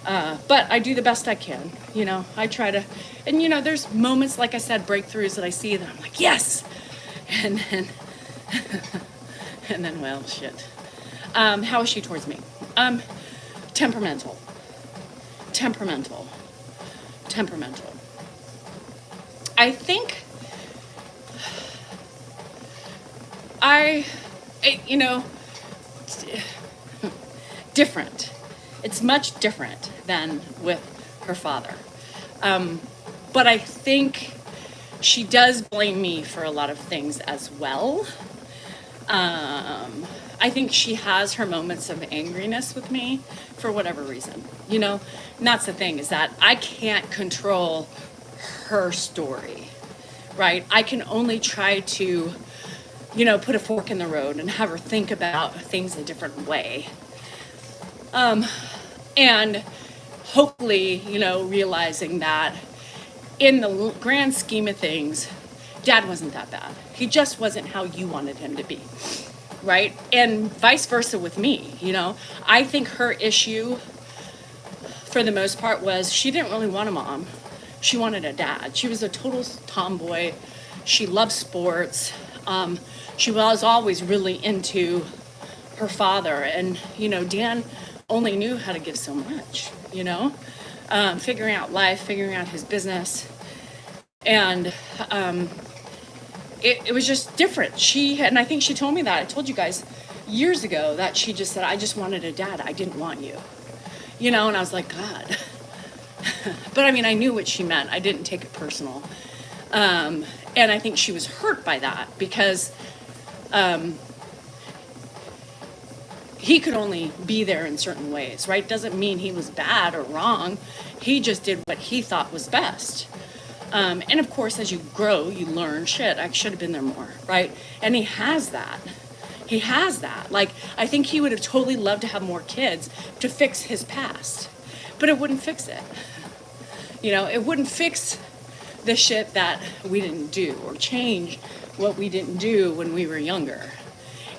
But I do the best I can, you know. I try to, and, you know, there's moments, like I said, breakthroughs that I see that I'm like, yes! And then, well, shit. How is she towards me? Temperamental. I think you know, different. It's much different than with her father. But I think she does blame me for a lot of things as well. I think she has her moments of angriness with me for whatever reason, you know? And that's the thing, is that I can't control her story, right? I can only try to, you know, put a fork in the road and have her think about things a different way. And hopefully, you know, realizing that in the grand scheme of things, Dad wasn't that bad. He just wasn't how you wanted him to be, right? And vice versa with me, you know. I think her issue, for the most part, was she didn't really want a mom. She wanted a dad. She was a total tomboy. She loved sports. She was always really into her father, and Dan only knew how to give so much, figuring out life, figuring out his business, and it was just different. And I think she told me that. I told you guys years ago that she just said, I just wanted a dad. I didn't want you. And I was like, God. But I knew what she meant. I didn't take it personal. And I think she was hurt by that because he could only be there in certain ways, right? Doesn't mean he was bad or wrong. He just did what he thought was best. And of course, as you grow, you learn, shit, I should have been there more, right? And he has that. Like, I think he would have totally loved to have more kids to fix his past, but it wouldn't fix it. It wouldn't fix the shit that we didn't do or change what we didn't do when we were younger.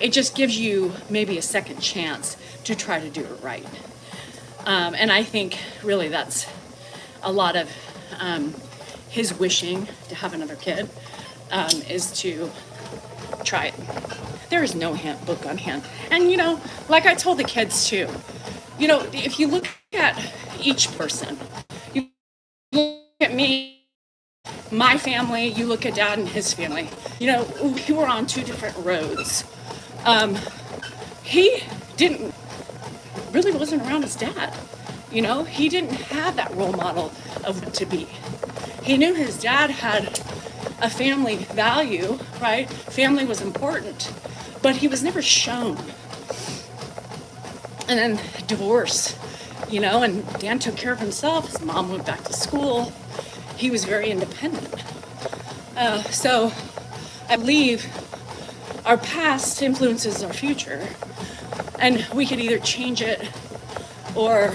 It just gives you maybe a second chance to try to do it right. And I think really that's a lot of his wishing to have another kid is to try it. There is no book on hand. And, like I told the kids too, if you look at each person, you look at me, my family, you look at Dad and his family, we were on two different roads. He wasn't around his dad. He didn't have that role model of what to be. He knew his dad had a family value, right? Family was important, but he was never shown. And then divorce, and Dan took care of himself. His mom went back to school. He was very independent. So I believe our past influences our future, and we could either change it or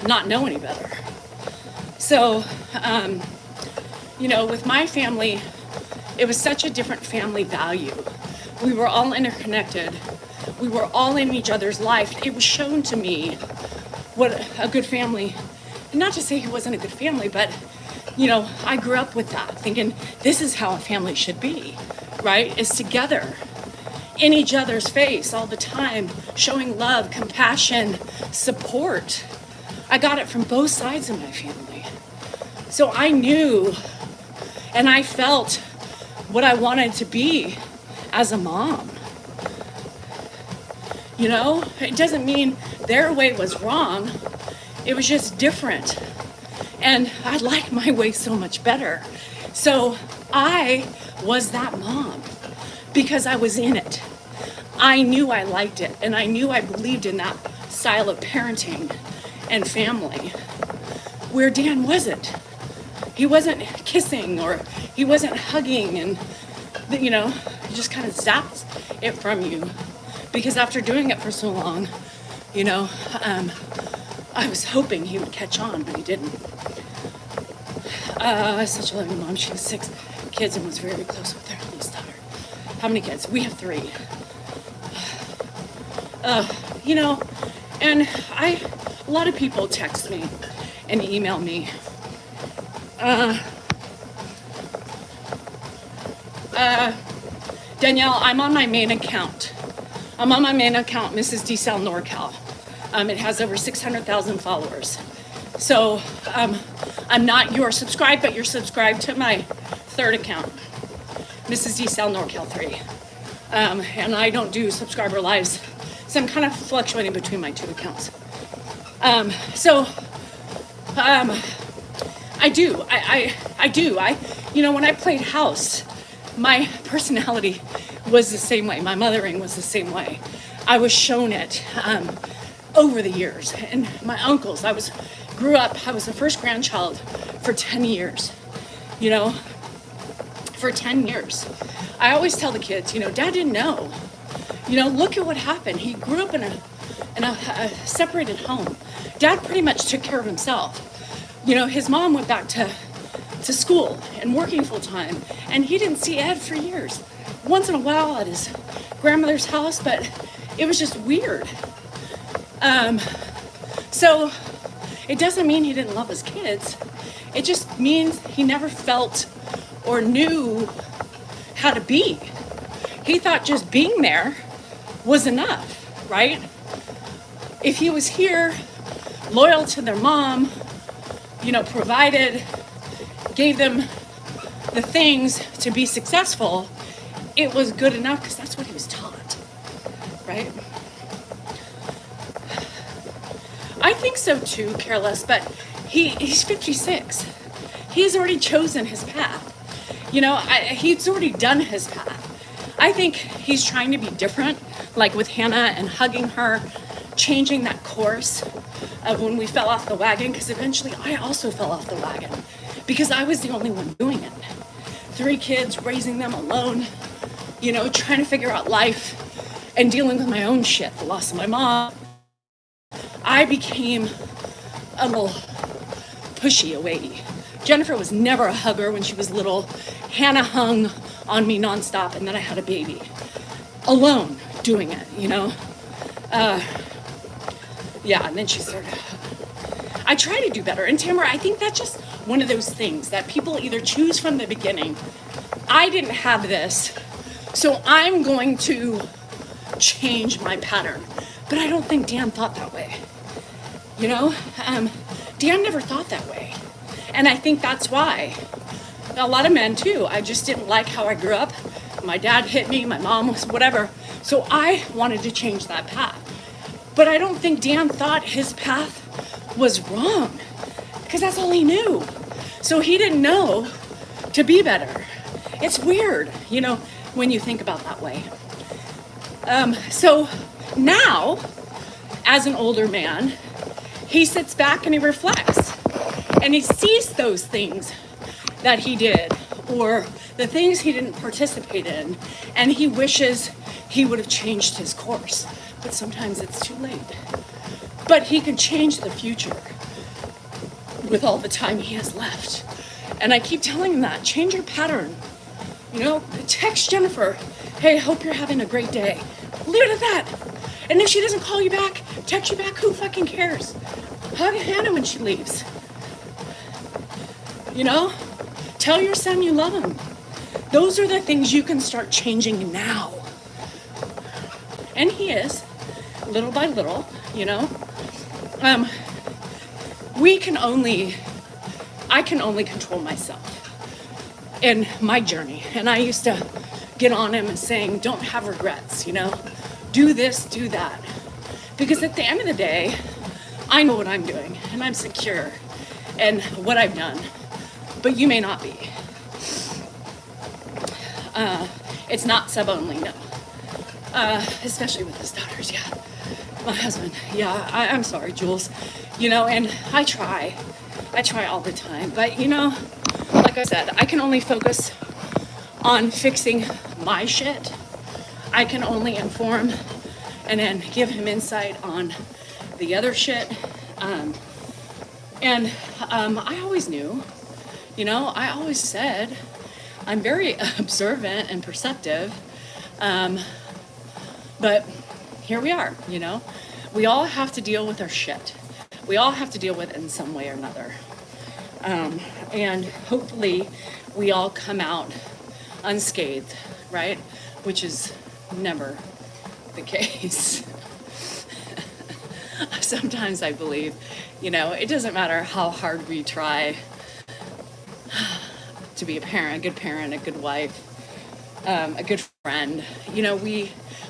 not know any better. So, with my family, it was such a different family value. We were all interconnected. We were all in each other's life. It was shown to me what a good family, and not to say he wasn't a good family, but, I grew up with that, thinking this is how a family should be, right? Is together, in each other's face all the time, showing love, compassion, support. I got it from both sides of my family. So I knew and I felt what I wanted to be as a mom. It doesn't mean their way was wrong. It was just different. And I liked my way so much better. So I was that mom because I was in it. I knew I liked it, and I knew I believed in that style of parenting and family, where Dan wasn't. He wasn't kissing or he wasn't hugging, and he just kind of zaps it from you. Because after doing it for so long, I was hoping he would catch on, but he didn't. Such a loving mom. She has 6 kids and was very close with their oldest daughter. How many kids? We have 3. And a lot of people text me and email me. Danielle, I'm on my main account. Mrs. D. Sal NorCal. It has over 600,000 followers. So I'm not your subscribed, but you're subscribed to my 3rd account, Mrs. D. Sal NorCal 3. And I don't do subscriber lives, so I'm kind of fluctuating between my 2 accounts. I do. When I played house, my personality was the same way. My mothering was the same way. I was shown it over the years. And my uncles, I was the first grandchild for 10 years, for 10 years. I always tell the kids, Dad didn't know. Look at what happened. He grew up in a separated home. Dad pretty much took care of himself. His mom went back to school and working full time, and he didn't see Ed for years. Once in a while at his grandmother's house, but it was just weird. So it doesn't mean he didn't love his kids. It just means he never felt or knew how to be. He thought just being there was enough, right? If he was here, loyal to their mom, provided, gave them the things to be successful, it was good enough because that's what he was taught, right? I think so too, Careless, but he's 56. He's already chosen his path. He's already done his path. I think he's trying to be different, like with Hannah and hugging her, changing that course of when we fell off the wagon, because eventually I also fell off the wagon because I was the only one doing it. 3 kids, raising them alone, trying to figure out life and dealing with my own shit, the loss of my mom. I became a little pushy, a weighty. Jennifer was never a hugger when she was little. Hannah hung on me nonstop, and then I had a baby. Alone, doing it, Yeah, and then she started. I try to do better. And Tamara, I think that's just one of those things that people either choose from the beginning. I didn't have this, so I'm going to change my pattern. But I don't think Dan thought that way. Dan never thought that way. And I think that's why. A lot of men too. I just didn't like how I grew up. My dad hit me, my mom was whatever. So I wanted to change that path. But I don't think Dan thought his path was wrong, because that's all he knew. So he didn't know to be better. It's weird, when you think about that way. So now, as an older man, he sits back and he reflects. And he sees those things that he did, or the things he didn't participate in, and he wishes he would have changed his course. But sometimes it's too late. But he can change the future with all the time he has left. And I keep telling him that. Change your pattern. Text Jennifer, hey, hope you're having a great day. Leave it at that. And if she doesn't call you back, text you back, who fucking cares? Hug Hannah when she leaves. Tell your son you love him. Those are the things you can start changing now. And he is, little by little, I can only control myself in my journey. And I used to get on him and saying, don't have regrets, do this, do that. Because at the end of the day, I know what I'm doing and I'm secure in what I've done, but you may not be. It's not sub only, no. Especially with his daughters, yeah. My husband, yeah, I'm sorry, Jules. And I try all the time. But, like I said, I can only focus on fixing my shit. I can only inform and then give him insight on the other shit. I always knew, I always said, I'm very observant and perceptive. But here we are, we all have to deal with our shit. We all have to deal with it in some way or another. And hopefully we all come out unscathed, right? Which is never the case. Sometimes I believe, it doesn't matter how hard we try to be a parent, a good wife, a good friend.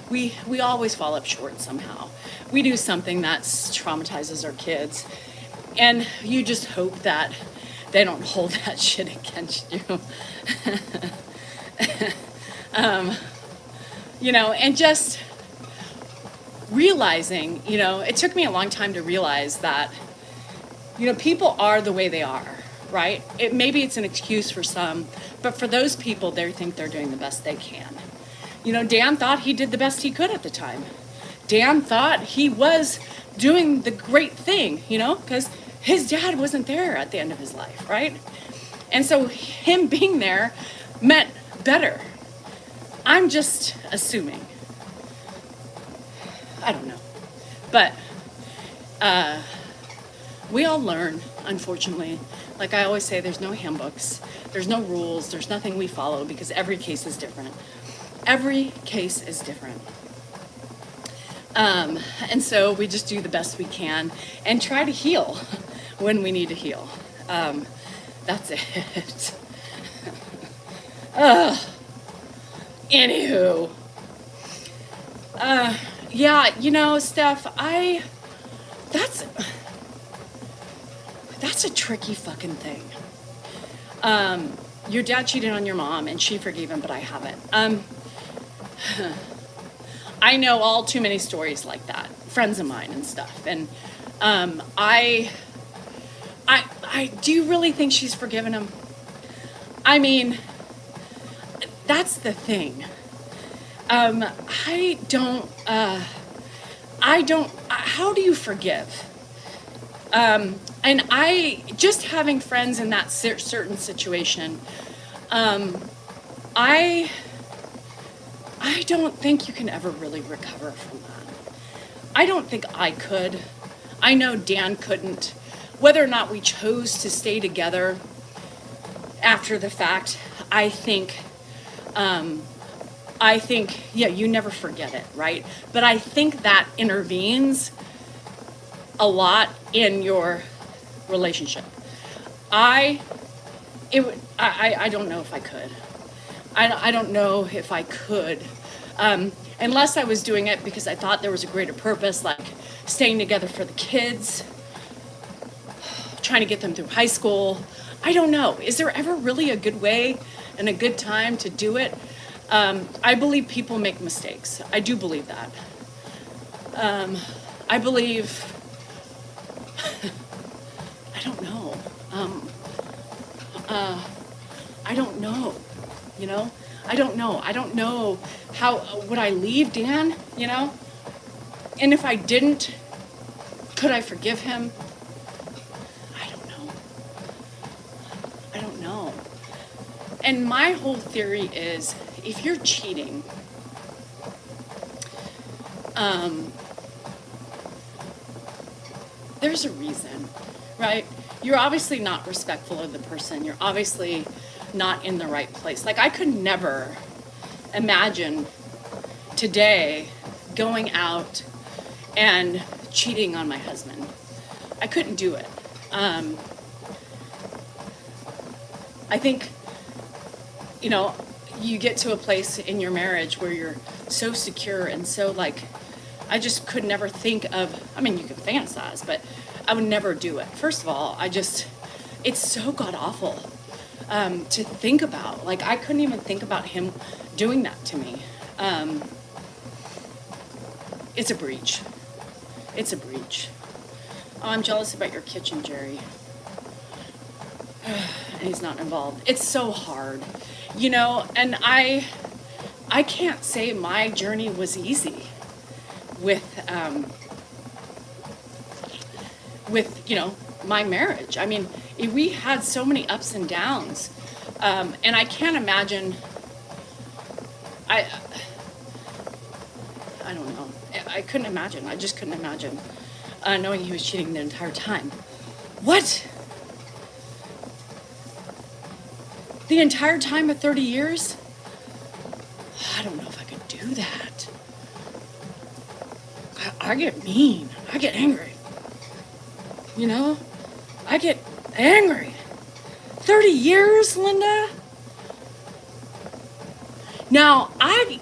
We always fall up short somehow. We do something that traumatizes our kids, and you just hope that they don't hold that shit against you. And just realizing, it took me a long time to realize that, people are the way they are, right? Maybe it's an excuse for some, but for those people, they think they're doing the best they can. Dan thought he did the best he could at the time. Dan thought he was doing the great thing, because his dad wasn't there at the end of his life, right? And so him being there meant better. I'm just assuming. I don't know. But we all learn, unfortunately. Like I always say, there's no handbooks, there's no rules, there's nothing we follow because every case is different. Every case is different. And so we just do the best we can and try to heal when we need to heal. That's it. Anywho. Yeah, you know, Steph, that's a tricky fucking thing. Your dad cheated on your mom and she forgave him, but I haven't. I know all too many stories like that, friends of mine and stuff. And I do you really think she's forgiven him? I mean, that's the thing. I don't, how do you forgive? And just having friends in that certain situation, I don't think you can ever really recover from that. I don't think I could. I know Dan couldn't. Whether or not we chose to stay together after the fact, I think, yeah, you never forget it, right? But I think that intervenes a lot in your relationship. I don't know if I could. I don't know if I could, unless I was doing it because I thought there was a greater purpose, like staying together for the kids, trying to get them through high school. I don't know. Is there ever really a good way and a good time to do it? I believe people make mistakes. I do believe that. I believe, I don't know. I don't know, you know? I don't know. I don't know how, would I leave Dan, you know? And if I didn't, could I forgive him? I don't know. I don't know. And my whole theory is, if you're cheating, there's a reason, right? You're obviously not respectful of the person. You're obviously not in the right place. Like, I could never imagine today going out and cheating on my husband. I couldn't do it. I think, you know, you get to a place in your marriage where you're so secure and so, like, I just could never think of, I mean, you can fantasize, but I would never do it. First of all, it's so god awful to think about. Like, I couldn't even think about him doing that to me. It's a breach. It's a breach. Oh, I'm jealous about your kitchen, Jerry. And he's not involved. It's so hard, you know, and I can't say my journey was easy with, you know, my marriage. I mean, we had so many ups and downs, and I can't imagine, I don't know. I couldn't imagine. I just couldn't imagine knowing he was cheating the entire time. What? The entire time of 30 years? I don't know if I could do that. I get mean. I get angry. You know? I get angry. 30 years, Linda? Now, I'm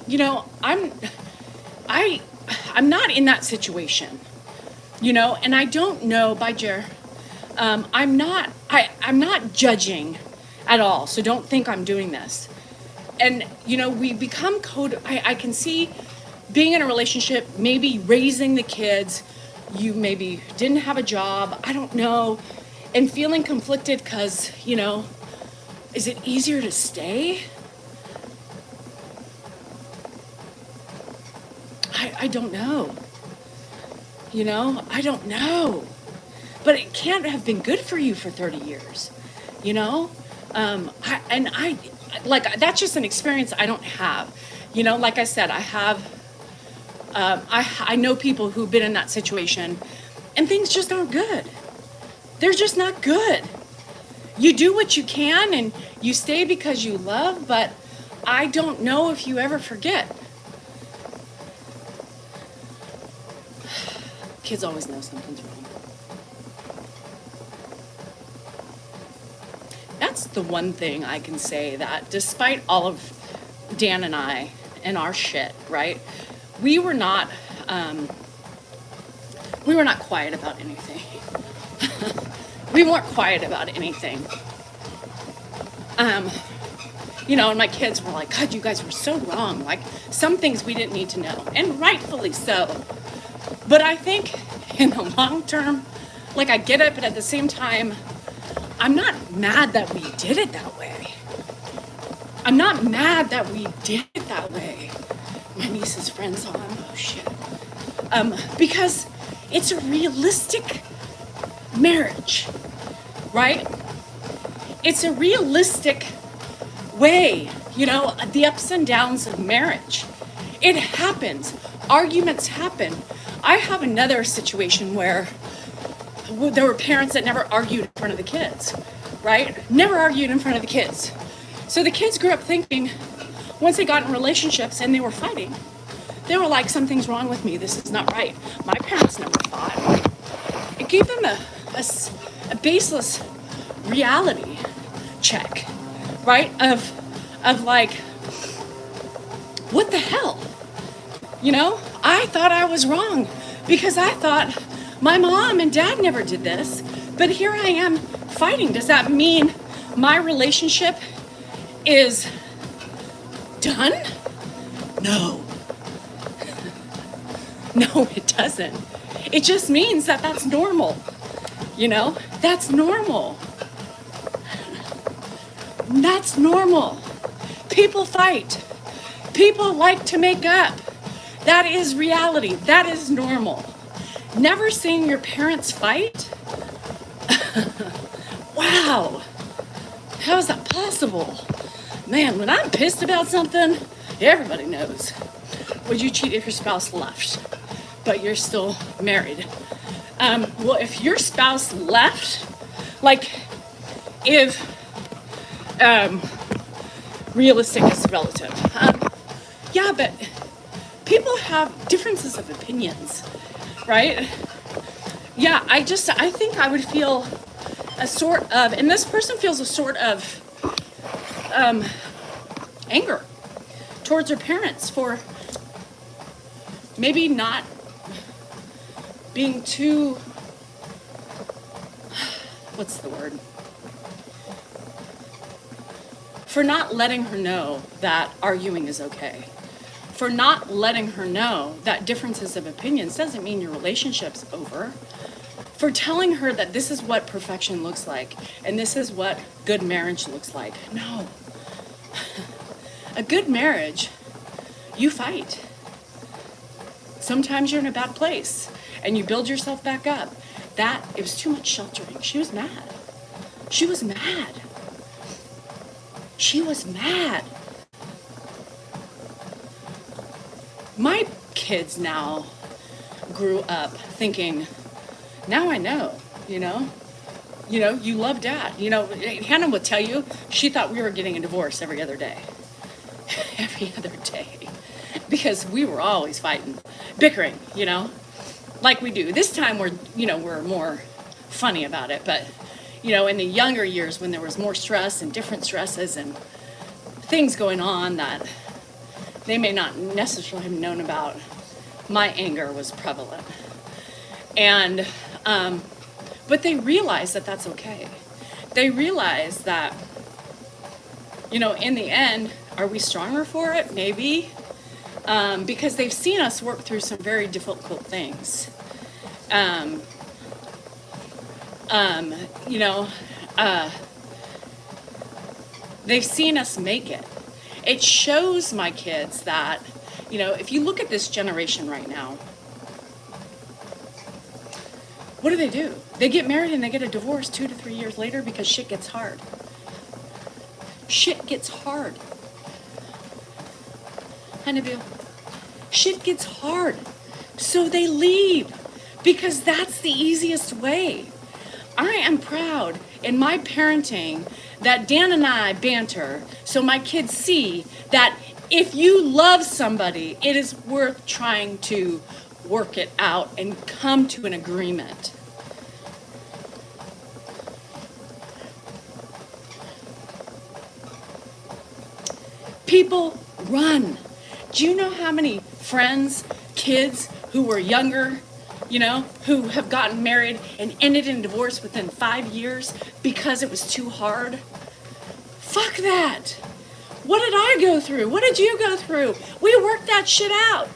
not in that situation, you know, and I don't know, I'm not judging at all, so don't think I'm doing this. And, you know, we become I can see being in a relationship, maybe raising the kids, you maybe didn't have a job, I don't know, and feeling conflicted because, you know, is it easier to stay? I don't know. You know, I don't know. But it can't have been good for you for 30 years, you know? That's just an experience I don't have. You know, like I said, I know people who've been in that situation and things just aren't good. They're just not good. You do what you can and you stay because you love, but I don't know if you ever forget. Kids always know something's wrong. That's the one thing I can say, that despite all of Dan and I and our shit, right? We were not quiet about anything. We weren't quiet about anything. And my kids were like, God, you guys were so wrong. Like, some things we didn't need to know, and rightfully so. But I think in the long term, like, I get it, but at the same time, I'm not mad that we did it that way. I'm not mad that we did it that way. My niece's friend's on. Oh, shit. Because it's a realistic marriage, right? It's a realistic way, the ups and downs of marriage. It happens. Arguments happen. I have another situation where there were parents that never argued in front of the kids, right? Never argued in front of the kids. So the kids grew up thinking, once they got in relationships and they were fighting, they were like, something's wrong with me. This is not right. My parents never fought. It gave them a baseless reality check, right? Of like, what the hell? I thought I was wrong because I thought my mom and dad never did this, but here I am fighting. Does that mean my relationship is done? No. No, it doesn't. It just means that that's normal. That's normal. That's normal. People fight. People like to make up. That is reality. That is normal. Never seeing your parents fight? Wow. How is that possible? Man, when I'm pissed about something, everybody knows. Would you cheat if your spouse left, but you're still married? Well, if your spouse left, like, if realistic is relative. Yeah, but people have differences of opinions, right? Yeah, I think I would feel a sort of, and this person feels a sort of anger towards their parents for maybe not being too, what's the word? For not letting her know that arguing is okay. For not letting her know that differences of opinions doesn't mean your relationship's over. For telling her that this is what perfection looks like and this is what good marriage looks like. No. A good marriage, you fight. Sometimes you're in a bad place and you build yourself back up. It was too much sheltering. She was mad. She was mad. She was mad. My kids now grew up thinking, now I know, you love dad. Hannah would tell you she thought we were getting a divorce every other day. Every other day. Because we were always fighting, bickering, like we do. This time we're more funny about it, but in the younger years when there was more stress and different stresses and things going on that they may not necessarily have known about, my anger was prevalent. And, but they realize that that's okay. They realize that, in the end, are we stronger for it? Maybe. Because they've seen us work through some very difficult things. They've seen us make it. It shows my kids that, if you look at this generation right now, what do? They get married and they get a divorce 2 to 3 years later because shit gets hard. Shit gets hard. Hannibal. Shit gets hard. So they leave because that's the easiest way. I am proud in my parenting that Dan and I banter so my kids see that if you love somebody, it is worth trying to work it out and come to an agreement. People run. Do you know how many friends, kids who were younger, who have gotten married and ended in divorce within 5 years because it was too hard? Fuck that. What did I go through? What did you go through? We worked that shit out.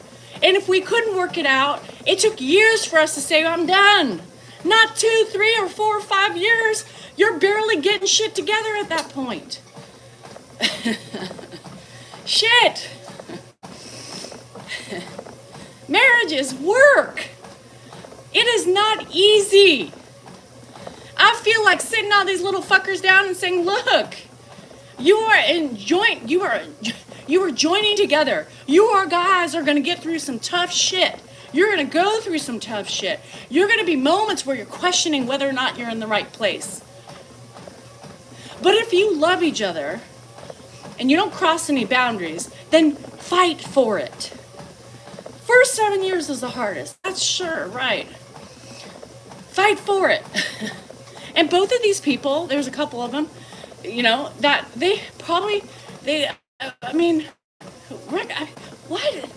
And if we couldn't work it out, it took years for us to say, I'm done. Not 2, 3, or 4 or 5 years. You're barely getting shit together at that point. Shit. Marriage is work. It is not easy. I feel like sitting all these little fuckers down and saying, look, you are joining together. You guys are going to get through some tough shit. You're going to go through some tough shit. You're going to be moments where you're questioning whether or not you're in the right place. But if you love each other and you don't cross any boundaries, then fight for it. First 7 years is the hardest. That's sure, right. Fight for it. And both of these people, there's a couple of them, that what?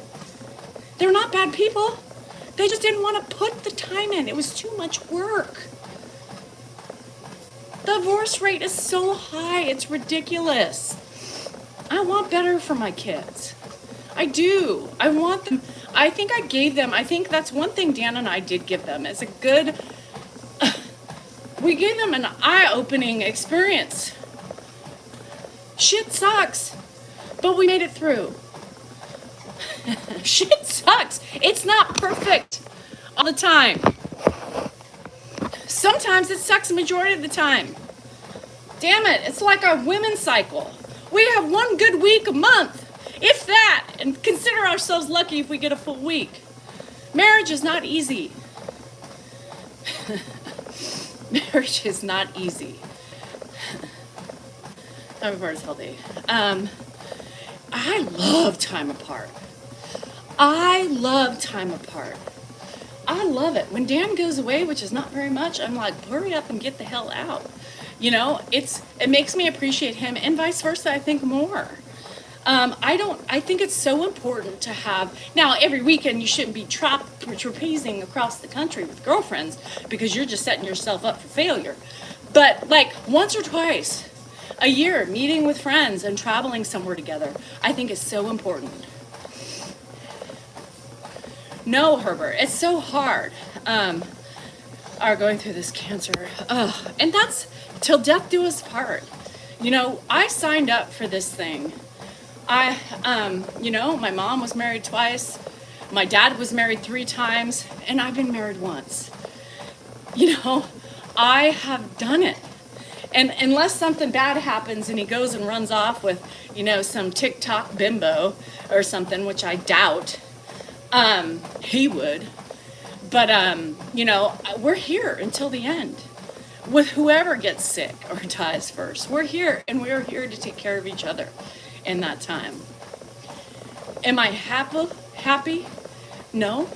They're not bad people. They just didn't want to put the time in. It was too much work. The divorce rate is so high, it's ridiculous. I want better for my kids. I do. I want them. I think that's one thing Dan and I did give them. It's we gave them an eye-opening experience. Shit sucks, but we made it through. Shit sucks. It's not perfect all the time. Sometimes it sucks the majority of the time. Damn it, it's like our women's cycle. We have one good week a month, if that, and consider ourselves lucky if we get a full week. Marriage is not easy. Marriage is not easy. Everybody's healthy. I love time apart. I love it. When Dan goes away, which is not very much, I'm like, hurry up and get the hell out. It makes me appreciate him, and vice versa, I think, more. I think it's so important to have, now every weekend you shouldn't be trapezing across the country with girlfriends because you're just setting yourself up for failure. But like once or twice a year, meeting with friends and traveling somewhere together, I think is so important. No, Herbert, it's so hard. Are going through this cancer. And that's till death do us part. I signed up for this thing. My mom was married twice. My dad was married 3 times, and I've been married once. I have done it. And unless something bad happens and he goes and runs off with, some TikTok bimbo or something, which I doubt, he would. But, we're here until the end with whoever gets sick or dies first. We're here, and we're here to take care of each other in that time. Am I happy? No.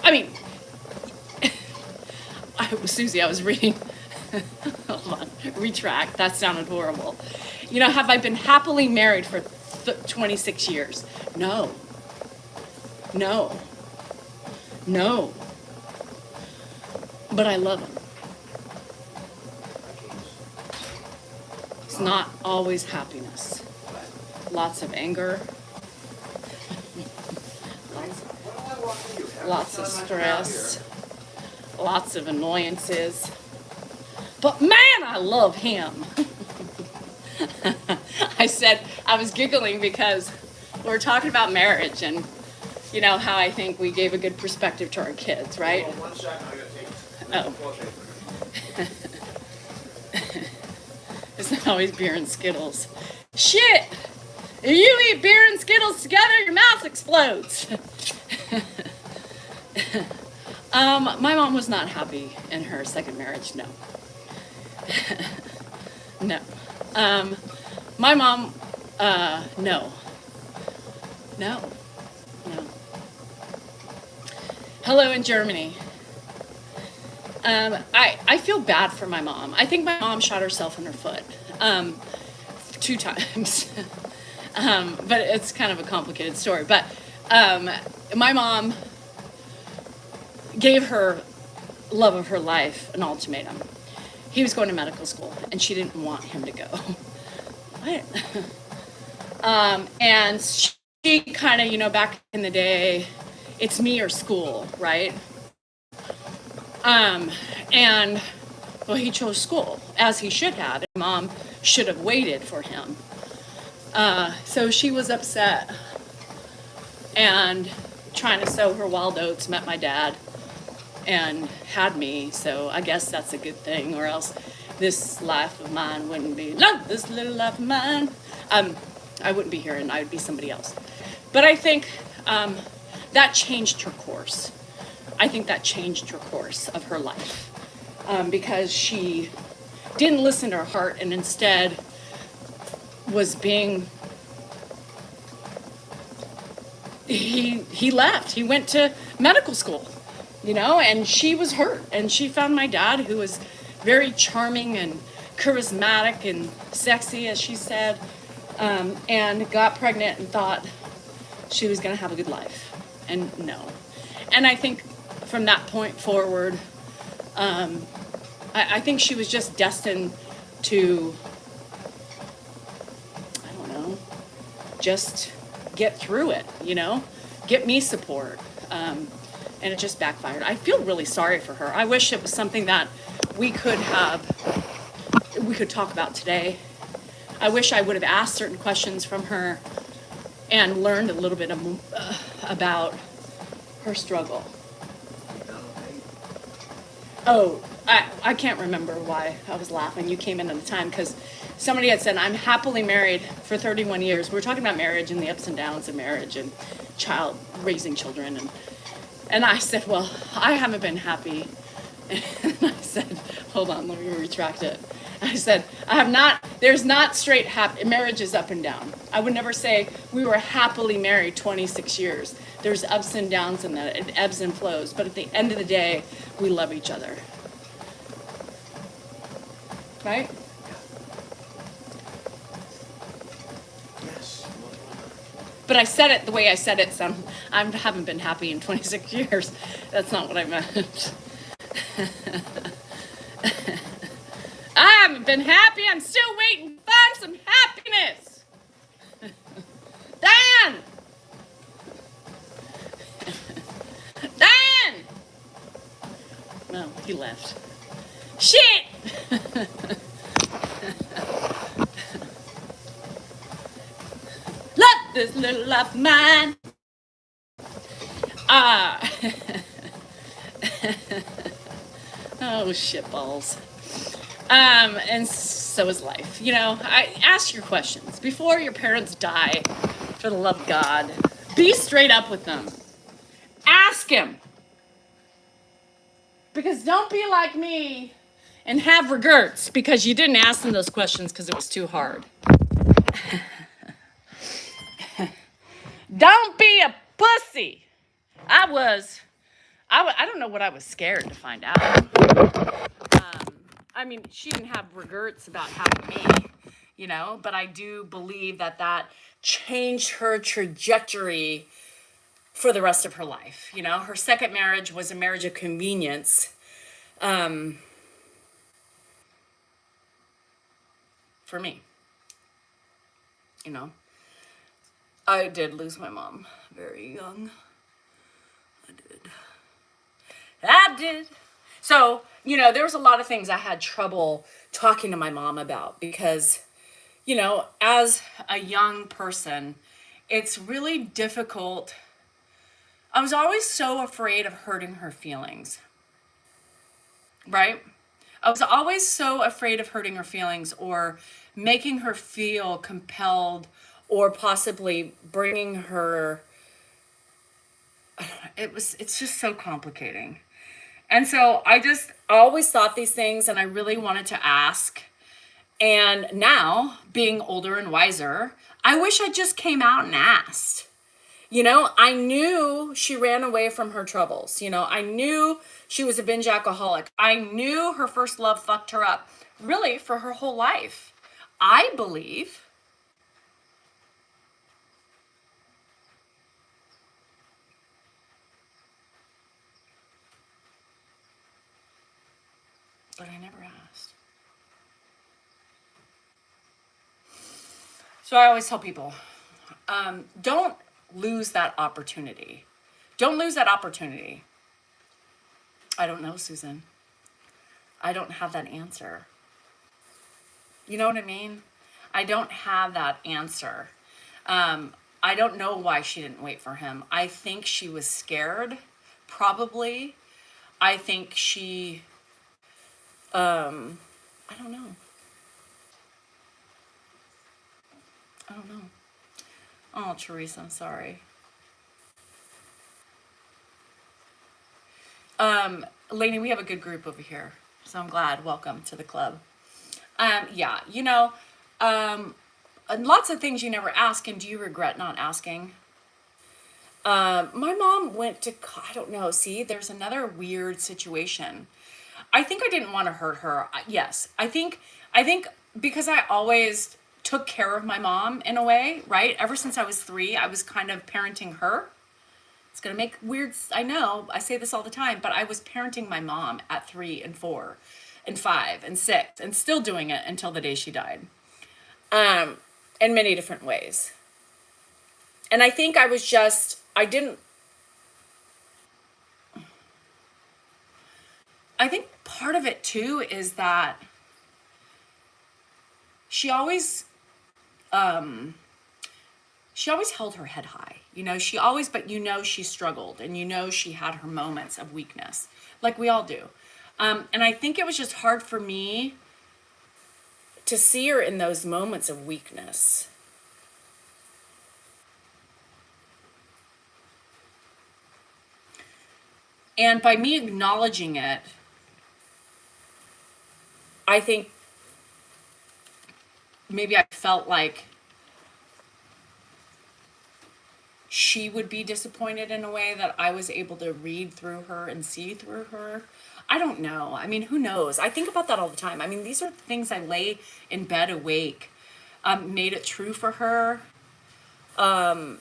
I mean, Susie, I was reading. Hold on, retract. That sounded horrible. Have I been happily married for 26 years? No. But I love him. It's not always happiness. Lots of anger. Lots of stress. Lots of annoyances. But man, I love him. I was giggling because we were talking about marriage and how I think we gave a good perspective to our kids, right? One shot, I gotta take it. Oh. It's not always beer and Skittles. Shit! If you eat beer and Skittles together, your mouth explodes. My mom was not happy in her second marriage, no. No. My mom, no. No. No. Hello in Germany. I feel bad for my mom. I think my mom shot herself in her foot 2 times. But it's kind of a complicated story. But my mom gave her love of her life an ultimatum. He was going to medical school, and she didn't want him to go. What? And she kind of, back in the day, it's me or school, right? And well, he chose school, as he should have. And mom should have waited for him. So she was upset and trying to sow her wild oats, met my dad and had me. So I guess that's a good thing, or else this life of mine wouldn't be, love this little life of mine. I wouldn't be here and I would be somebody else. But I think that changed her course. I think that changed her course of her life because she didn't listen to her heart and instead was being, he left. He went to medical school, and she was hurt. And she found my dad, who was very charming and charismatic and sexy, as she said, and got pregnant and thought she was going to have a good life. And no. And I think from that point forward, I think she was just destined to, I don't know, just get through it, get me support. And it just backfired. I feel really sorry for her. I wish it was something that we could talk about today. I wish I would have asked certain questions from her and learned a little bit about her struggle. Oh, I can't remember why I was laughing. You came in at the time because somebody had said, I'm happily married for 31 years. We were talking about marriage and the ups and downs of marriage and raising children. And I said, well, I haven't been happy. And I said, hold on, let me retract it. I said, there's not straight happy, marriage is up and down. I would never say we were happily married 26 years. There's ups and downs in that, it ebbs and flows. But at the end of the day, we love each other. Right? Yes. But I said it the way I said it, so I haven't been happy in 26 years. That's not what I meant. I haven't been happy. I'm still waiting to find some happiness. Dan! Dan! No, he left. Shit! Love this little life of mine. Oh, shitballs. And so is life. I ask your questions before your parents die. For the love of God, be straight up with them. Ask him. Because don't be like me and have regrets because you didn't ask them those questions because it was too hard. Don't be a pussy. I don't know what I was scared to find out. She didn't have regrets about having me, but I do believe that changed her trajectory for the rest of her life. Her second marriage was a marriage of convenience. For me, I did lose my mom very young. I did. So, there was a lot of things I had trouble talking to my mom about because, as a young person, it's really difficult. I was always so afraid of hurting her feelings, right? I was always so afraid of hurting her feelings or making her feel compelled or possibly bringing her. It's just so complicating. And so I just always thought these things and I really wanted to ask. And now, being older and wiser, I wish I just came out and asked. I knew she ran away from her troubles. I knew she was a binge alcoholic. I knew her first love fucked her up, really, for her whole life. I believe. But I never asked. So I always tell people, don't lose that opportunity. Don't lose that opportunity. I don't know, Susan. I don't have that answer. You know what I mean? I don't have that answer. I don't know why she didn't wait for him. I think she was scared, probably. I think she, I don't know. I don't know. Oh, Teresa, I'm sorry. Lainey, we have a good group over here, so I'm glad. Welcome to the club. Yeah, and lots of things you never ask, and do you regret not asking? My mom went to, I don't know, see, there's another weird situation. I think I didn't want to hurt her. Yes, I think because I always took care of my mom in a way, right? Ever since I was 3, I was kind of parenting her. It's gonna make weird, I know, I say this all the time, but I was parenting my mom at 3 and 4 and 5 and 6 and still doing it until the day she died. Um, in many different ways. And I think I was just, I think part of it too is that she always she always held her head high. She always, but she struggled and she had her moments of weakness, like we all do. And I think it was just hard for me to see her in those moments of weakness. And by me acknowledging it, I think maybe I felt like she would be disappointed in a way that I was able to read through her and see through her. I don't know. I mean, who knows? I think about that all the time. I mean, these are things I lay in bed awake. Made it true for her. I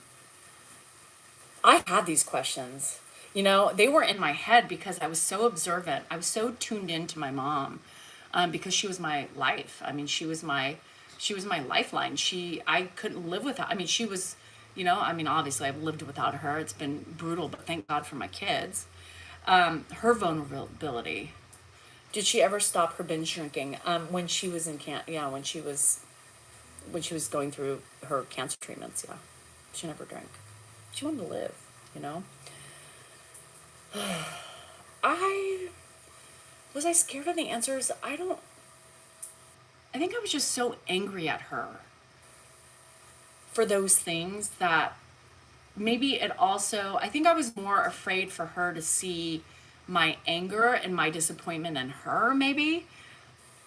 had these questions. They were in my head because I was so observant. I was so tuned into my mom, because she was my life. I mean, she was my lifeline. I couldn't live without. I mean, she was, I mean, obviously I've lived without her. It's been brutal, but thank God for my kids. Her vulnerability. Did she ever stop her binge drinking? When she was in yeah, when she was going through her cancer treatments. Yeah, she never drank. She wanted to live. You know. I was I scared of the answers. I think I was just so angry at her for those things that maybe it also, I think I was more afraid for her to see my anger and my disappointment in her, maybe.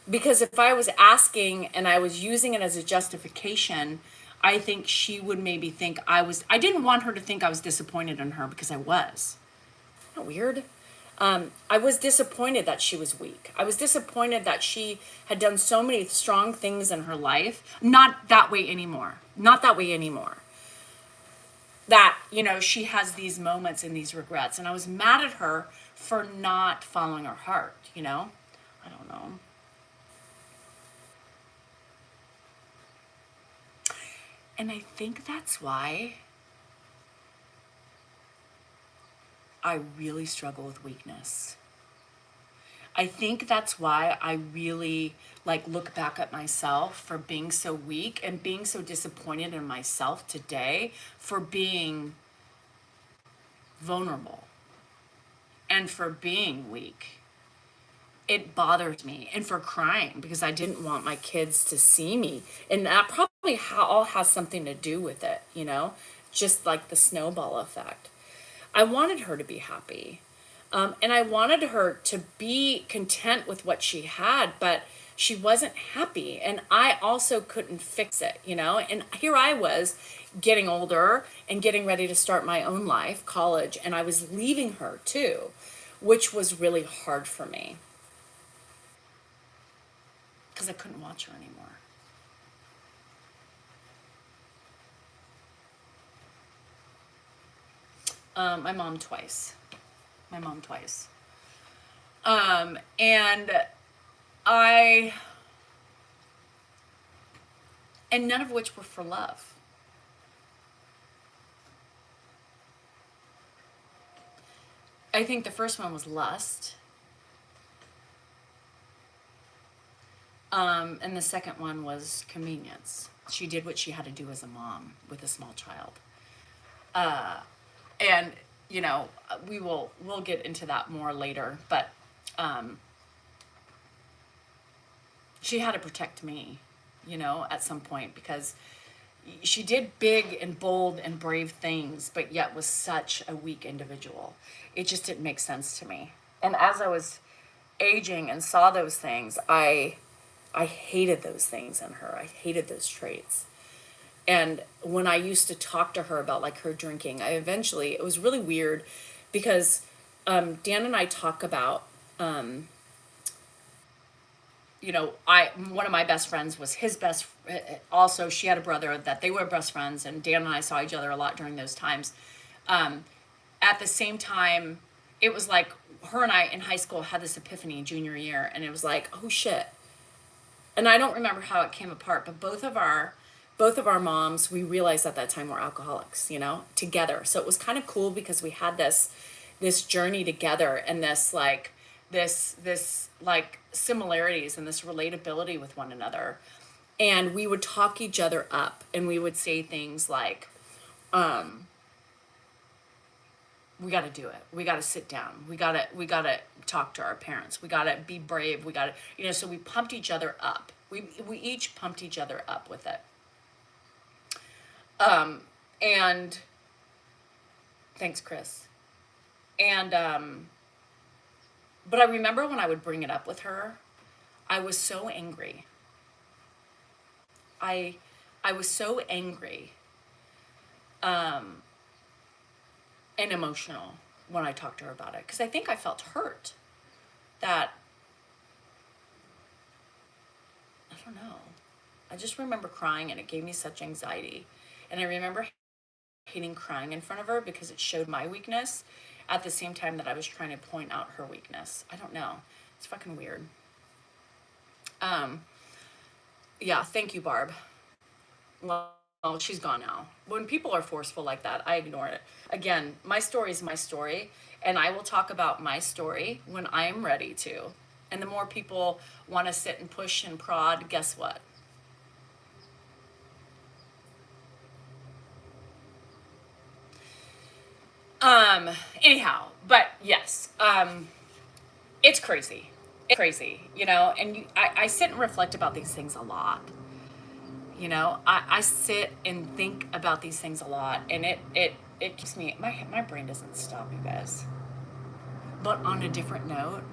Because if I was asking and I was using it as a justification, I think she would maybe think I didn't want her to think I was disappointed in her because I was. Isn't that weird? I was disappointed that she was weak. I was disappointed that she had done so many strong things in her life. Not that way anymore. Not that way anymore. That, she has these moments and these regrets. And I was mad at her for not following her heart, I don't know. And I think that's why I really struggle with weakness. I think that's why I really look back at myself for being so weak and being so disappointed in myself today for being vulnerable and for being weak. It bothers me, and for crying because I didn't want my kids to see me. And that probably all has something to do with it, just like the snowball effect. I wanted her to be happy. And I wanted her to be content with what she had, but she wasn't happy. And I also couldn't fix it, you know? And here I was getting older and getting ready to start my own life, college, and I was leaving her too, which was really hard for me because I couldn't watch her anymore. My mom twice. My mom twice. And I, and none of which were for love. I think the first one was lust. And the second one was convenience. She did what she had to do as a mom with a small child. And you know, we'll get into that more later, but she had to protect me, you know, at some point, because she did big and bold and brave things, but yet was such a weak individual. It just didn't make sense to me. And as I was aging and saw those things, I hated those things in her. I hated those traits. And when I used to talk to her about like her drinking, it was really weird because Dan and I talk about, you know, one of my best friends was his also she had a brother that they were best friends, and Dan and I saw each other a lot during those times. At the same time, it was like her and I in high school had this epiphany junior year, and it was like, oh shit. And I don't remember how it came apart, but both of our moms, we realized at that time, were alcoholics, you know, together. So it was kind of cool because we had this journey together, and this like similarities and this relatability with one another. And we would talk each other up, and we would say things like, we got to do it. We got to sit down. We got to talk to our parents. We got to be brave. We got to, you know, so we pumped each other up. We each pumped each other up with it. And thanks, Chris. And, but I remember when I would bring it up with her, I was so angry. I was so angry, and emotional when I talked to her about it, because I think I felt hurt that, I don't know. I just remember crying, and it gave me such anxiety. And I remember hating crying in front of her because it showed my weakness at the same time that I was trying to point out her weakness. I don't know. It's fucking weird. Yeah, thank you, Barb. Well, she's gone now. When people are forceful like that, I ignore it. Again, my story is my story, and I will talk about my story when I am ready to. And the more people want to sit and push and prod, guess what? Anyhow, but yes, it's crazy. It's crazy, you know, and I sit and reflect about these things a lot. You know, I sit and think about these things a lot, and it keeps me, my brain doesn't stop, you guys. But on a different note,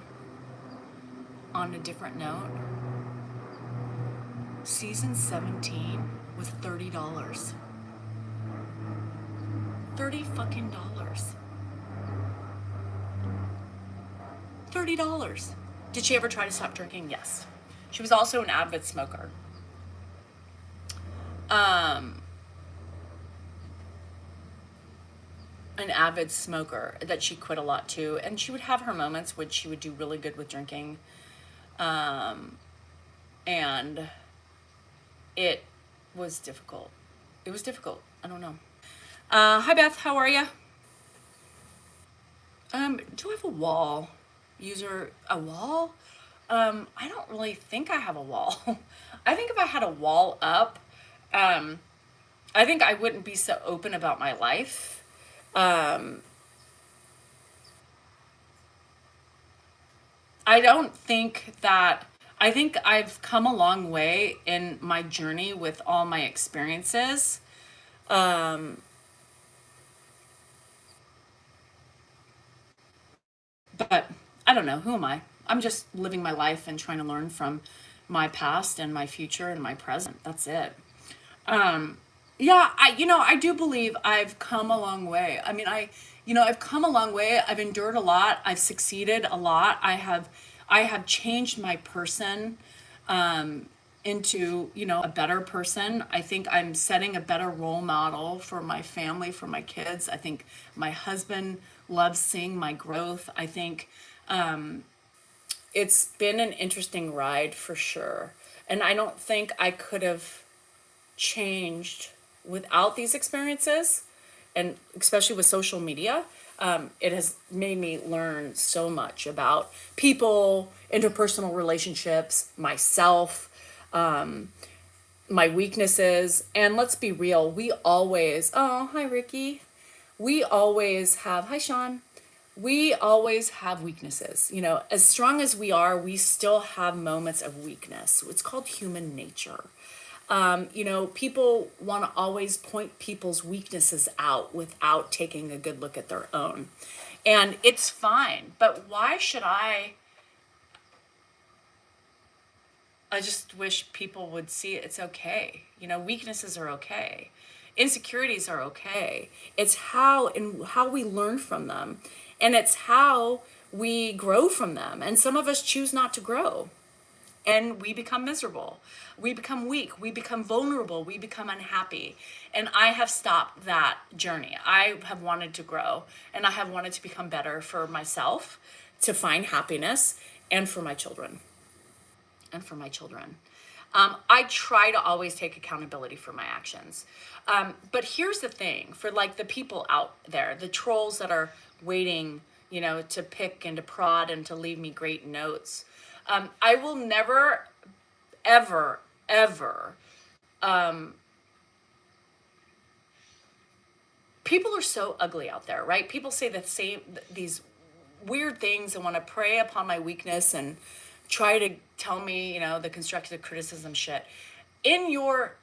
season 17 was $30. $30. $30. Did she ever try to stop drinking? Yes. She was also an avid smoker. An avid smoker that she quit a lot too. And she would have her moments when she would do really good with drinking. And it was difficult. It was difficult. I don't know. Hi Beth, how are you? Do I have a wall? A wall? I don't really think I have a wall. I think if I had a wall up, I think I wouldn't be so open about my life. I think I've come a long way in my journey with all my experiences. But I don't know. Who am I? I'm just living my life and trying to learn from my past and my future and my present. That's it. Yeah, I do believe I've come a long way. I mean, I've come a long way. I've endured a lot. I've succeeded a lot. I have changed my person into, a better person. I think I'm setting a better role model for my family, for my kids. I think my husband loves seeing my growth. I think it's been an interesting ride for sure. And I don't think I could have changed without these experiences, and especially with social media. It has made me learn so much about people, interpersonal relationships, myself, my weaknesses. And let's be real, we always, oh, hi, Ricky. We always have, hi, Sean. We always have weaknesses. As strong as we are, we still have moments of weakness. It's called human nature. People want to always point people's weaknesses out without taking a good look at their own. And it's fine, but why should I just wish people would see it's okay. Weaknesses are okay. Insecurities are okay. It's how we learn from them. And it's how we grow from them. And some of us choose not to grow. And we become miserable. We become weak. We become vulnerable. We become unhappy. And I have stopped that journey. I have wanted to grow, and I have wanted to become better for myself, to find happiness, and for my children. I try to always take accountability for my actions. But here's the thing, for like the people out there, the trolls that are waiting, to pick and to prod and to leave me great notes. I will never, ever, ever. People are so ugly out there, right? People say these weird things and want to prey upon my weakness and try to tell me, the constructive criticism shit. In your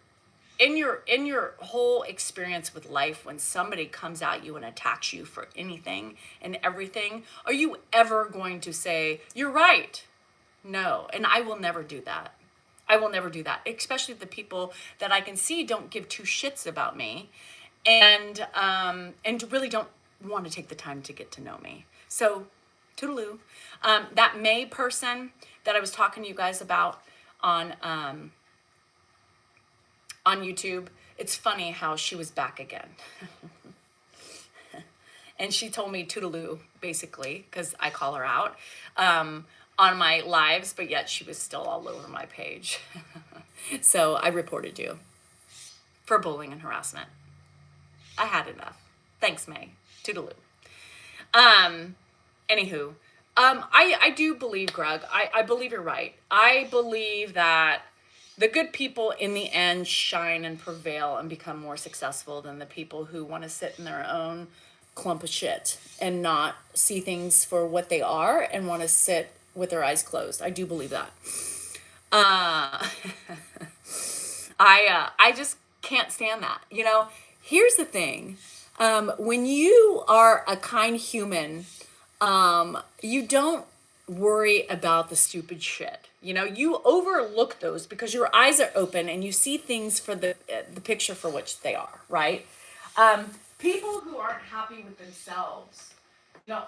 whole experience with life, when somebody comes at you and attacks you for anything and everything, are you ever going to say, you're right? No, and I will never do that. I will never do that, especially the people that I can see don't give two shits about me, and really don't want to take the time to get to know me. So, toodaloo. That May person that I was talking to you guys about on YouTube, it's funny how she was back again. And she told me toodaloo, basically, because I call her out on my lives, but yet she was still all over my page. So I reported you for bullying and harassment. I had enough. Thanks, May. Toodaloo. Anywho, I do believe, Greg, I believe you're right. I believe that the good people in the end shine and prevail and become more successful than the people who want to sit in their own clump of shit and not see things for what they are and want to sit with their eyes closed. I do believe that. I just can't stand that. Here's the thing. When you are a kind human, you don't worry about the stupid shit. You overlook those because your eyes are open and you see things for the picture for which they are, right? People who aren't happy with themselves,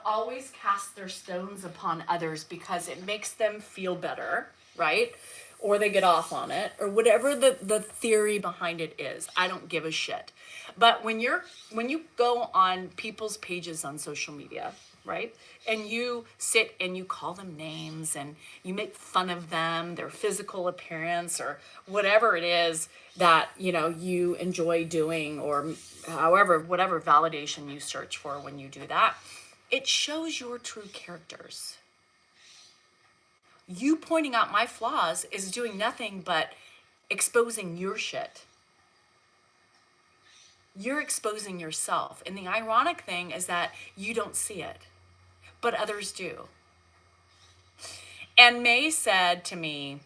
always cast their stones upon others because it makes them feel better, right? Or they get off on it, or whatever the theory behind it is. I don't give a shit. But when you go on people's pages on social media, right? And you sit and you call them names and you make fun of them, their physical appearance, or whatever it is that, you enjoy doing, or whatever validation you search for when you do that, it shows your true characters. You pointing out my flaws is doing nothing but exposing your shit. You're exposing yourself. And the ironic thing is that you don't see it, but others do. And May said to me,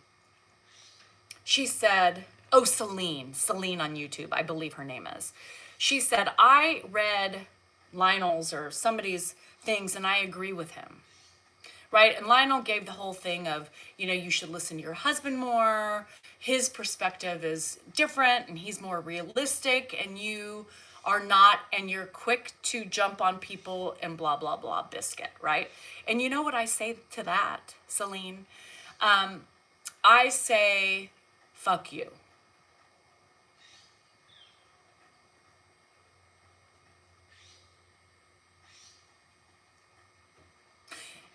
she said, Celine on YouTube, I believe her name is. She said, I read Lionel's or somebody's things and I agree with him. right? And Lionel gave the whole thing of, you should listen to your husband more. His perspective is different and he's more realistic, and you are not, and you're quick to jump on people and blah, blah, blah biscuit, right? And you know what I say to that, Celine? I say, fuck you.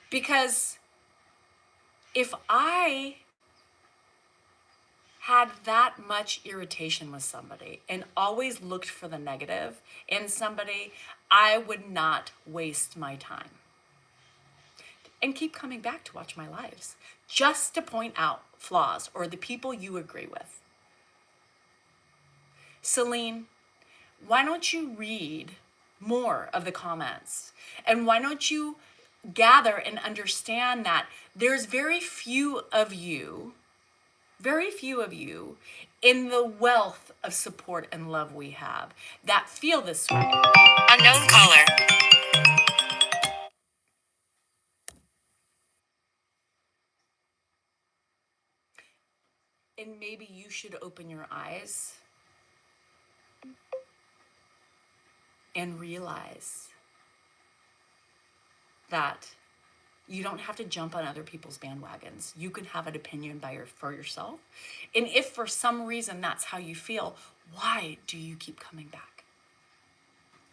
Because if I had that much irritation with somebody and always looked for the negative in somebody, I would not waste my time and keep coming back to watch my lives just to point out flaws or the people you agree with. Celine, why don't you read more of the comments? And why don't you gather and understand that there's very few of you in the wealth of support and love we have that feel this way. Unknown caller. And maybe you should open your eyes and realize that you don't have to jump on other people's bandwagons. You can have an opinion for yourself. And if for some reason that's how you feel, why do you keep coming back?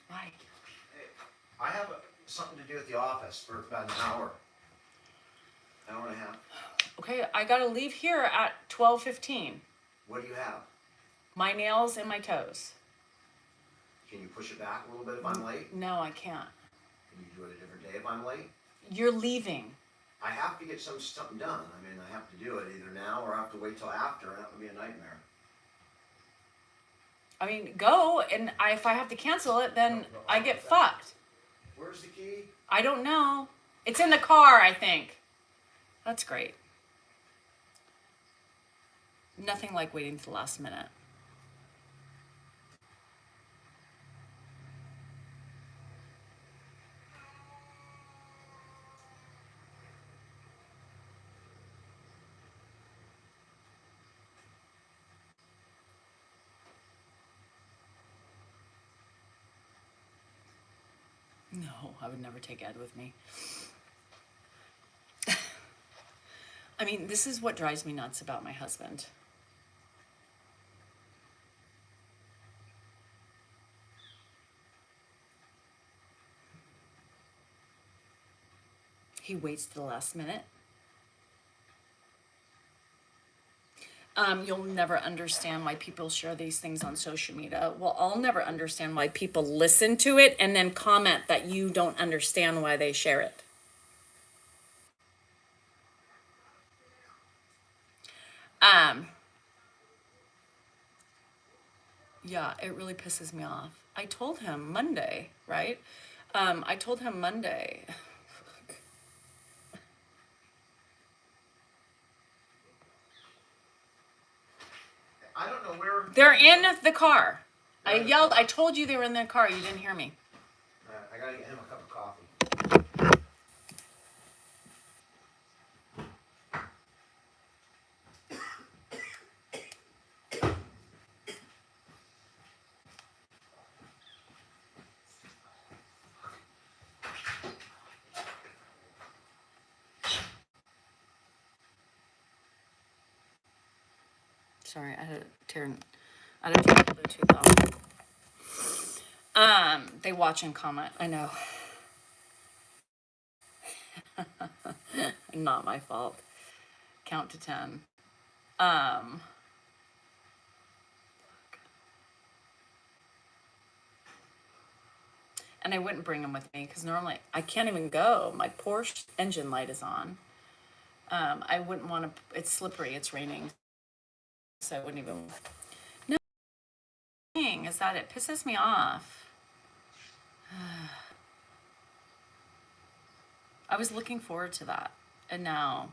Why? Hey, I have something to do at the office for about an hour and a half. Okay, I gotta leave here at 12:15. What do you have? My nails and my toes. Can you push it back a little bit if I'm late? No, I can't. Can you do it a different day if I'm late? You're leaving. I have to get something done. I mean, I have to do it either now or I have to wait till after, and that would be a nightmare. I mean, go, and if I have to cancel it, then I get fucked. Where's the key? I don't know. It's in the car, I think. That's great. Nothing like waiting to the last minute. No, I would never take Ed with me. I mean, this is what drives me nuts about my husband. He waits to the last minute. You'll never understand why people share these things on social media. Well, I'll never understand why people listen to it and then comment that you don't understand why they share it. Yeah, it really pisses me off. I told him Monday, right? I told him Monday. I don't know where. They're in the car. I yelled, I told you they were in the car. You didn't hear me. I gotta get him a cup of coffee. Sorry, I had to turn the Bluetooth off. They watch and comment. I know. Not my fault. Count to 10. And I wouldn't bring him with me because normally I can't even go. My Porsche engine light is on. I wouldn't want to. It's slippery. It's raining. So I wouldn't even. No, the thing is that it pisses me off. I was looking forward to that, and now.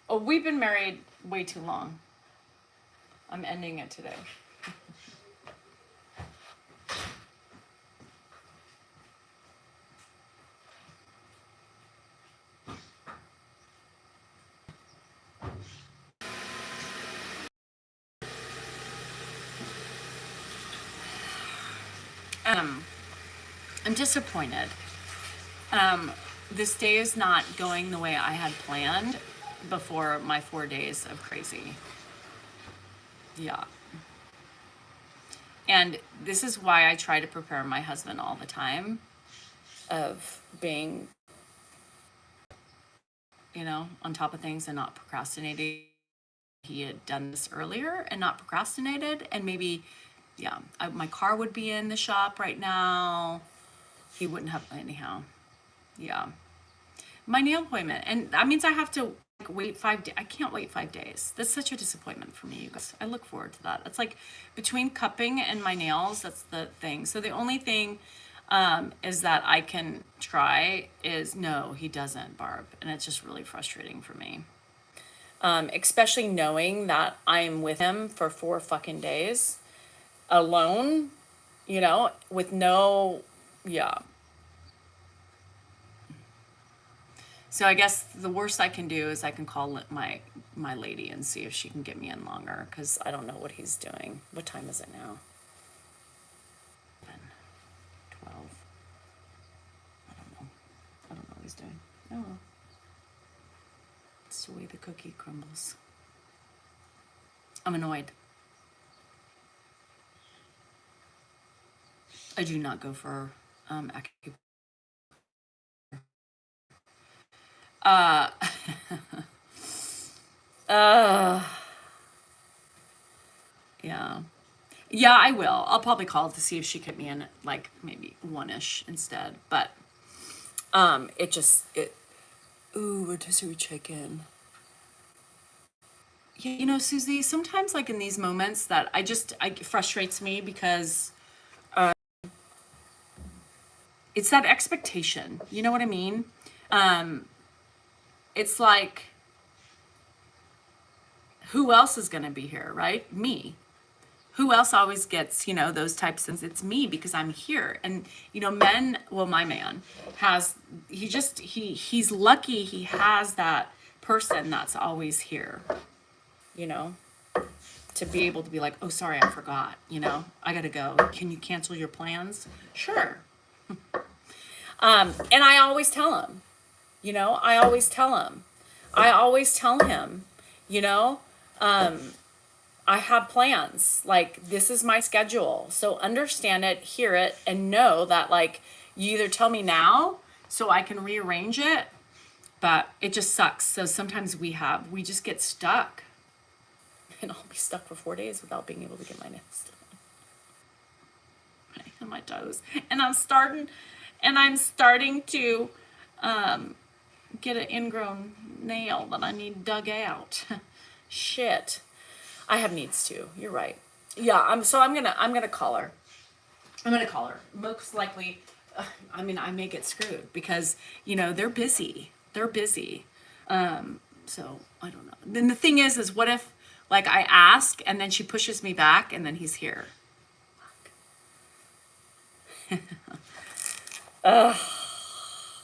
Oh, we've been married way too long. I'm ending it today. I'm disappointed. This day is not going the way I had planned before my 4 days of crazy. Yeah. And this is why I try to prepare my husband all the time of being, on top of things and not procrastinating. He had done this earlier and not procrastinated, and maybe, yeah, my car would be in the shop right now. He wouldn't have, anyhow. Yeah. My nail appointment, and that means I have to wait 5 days. I can't wait 5 days. That's such a disappointment for me, you guys. I look forward to that. It's like between cupping and my nails, that's the thing. So the only thing is that I can try is, no, he doesn't, Barb. And it's just really frustrating for me. Especially knowing that I'm with him for 4 fucking days alone, with no, yeah. So I guess the worst I can do is I can call my lady and see if she can get me in longer, because I don't know what he's doing. What time is it now? 12. I don't know what he's doing. Oh well. It's the way the cookie crumbles. I'm annoyed. I do not go for acupuncture. Yeah. Yeah, I will. I'll probably call to see if she could me in like maybe 1-ish instead. But ooh, rotisserie chicken. Yeah, Susie, sometimes like in these moments that it frustrates me because it's that expectation. You know what I mean? It's like, who else is going to be here, right? Me. Who else always gets, those types of things? It's me, because I'm here. And, my man he's lucky he has that person that's always here, to be able to be like, oh, sorry, I forgot, I got to go. Can you cancel your plans? Sure. And I always tell him, I always tell him, I have plans. Like, this is my schedule. So understand it, hear it, and know that, like, you either tell me now so I can rearrange it, but it just sucks. So sometimes we just get stuck. And I'll be stuck for 4 days without being able to get my nails done. And my toes. And I'm starting to get an ingrown nail that I need dug out. Shit. I have needs too. You're right. Yeah, I'm gonna call her. Most likely, I may get screwed because, they're busy. So I don't know. Then the thing is what if, like, I ask and then she pushes me back and then he's here?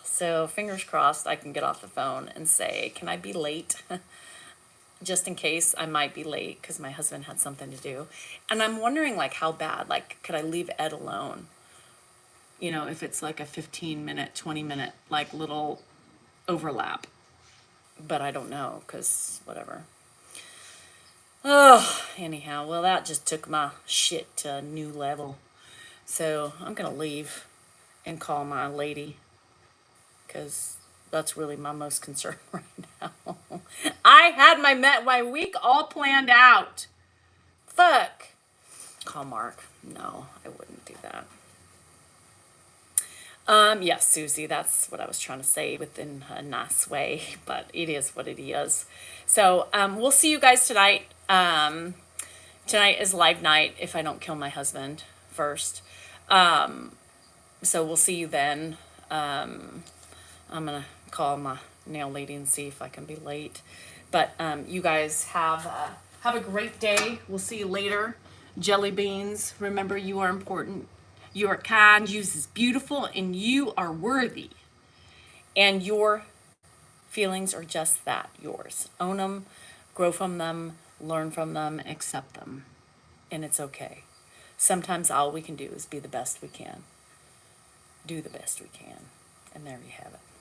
So fingers crossed I can get off the phone and say, can I be late? Just in case I might be late because my husband had something to do. And I'm wondering, like, how bad, like, could I leave Ed alone? If it's like a 15-minute, 20-minute, like, little overlap. But I don't know, because whatever. Oh, anyhow, well, that just took my shit to a new level. So I'm going to leave and call my lady, because that's really my most concern right now. I had my week all planned out. Fuck. Call Mark. No, I wouldn't do that. Yes, Susie, that's what I was trying to say within a nice way, but it is what it is. So we'll see you guys tonight. Tonight is live night if I don't kill my husband first. So we'll see you then. I'm going to call my nail lady and see if I can be late. But you guys have a great day. We'll see you later. Jelly beans, remember, you are important. You are kind, you is beautiful, and you are worthy. And your feelings are just that, yours. Own them, grow from them, learn from them, accept them. And it's okay. sometimes all we can do is be the best we can. Do the best we can. And there you have it.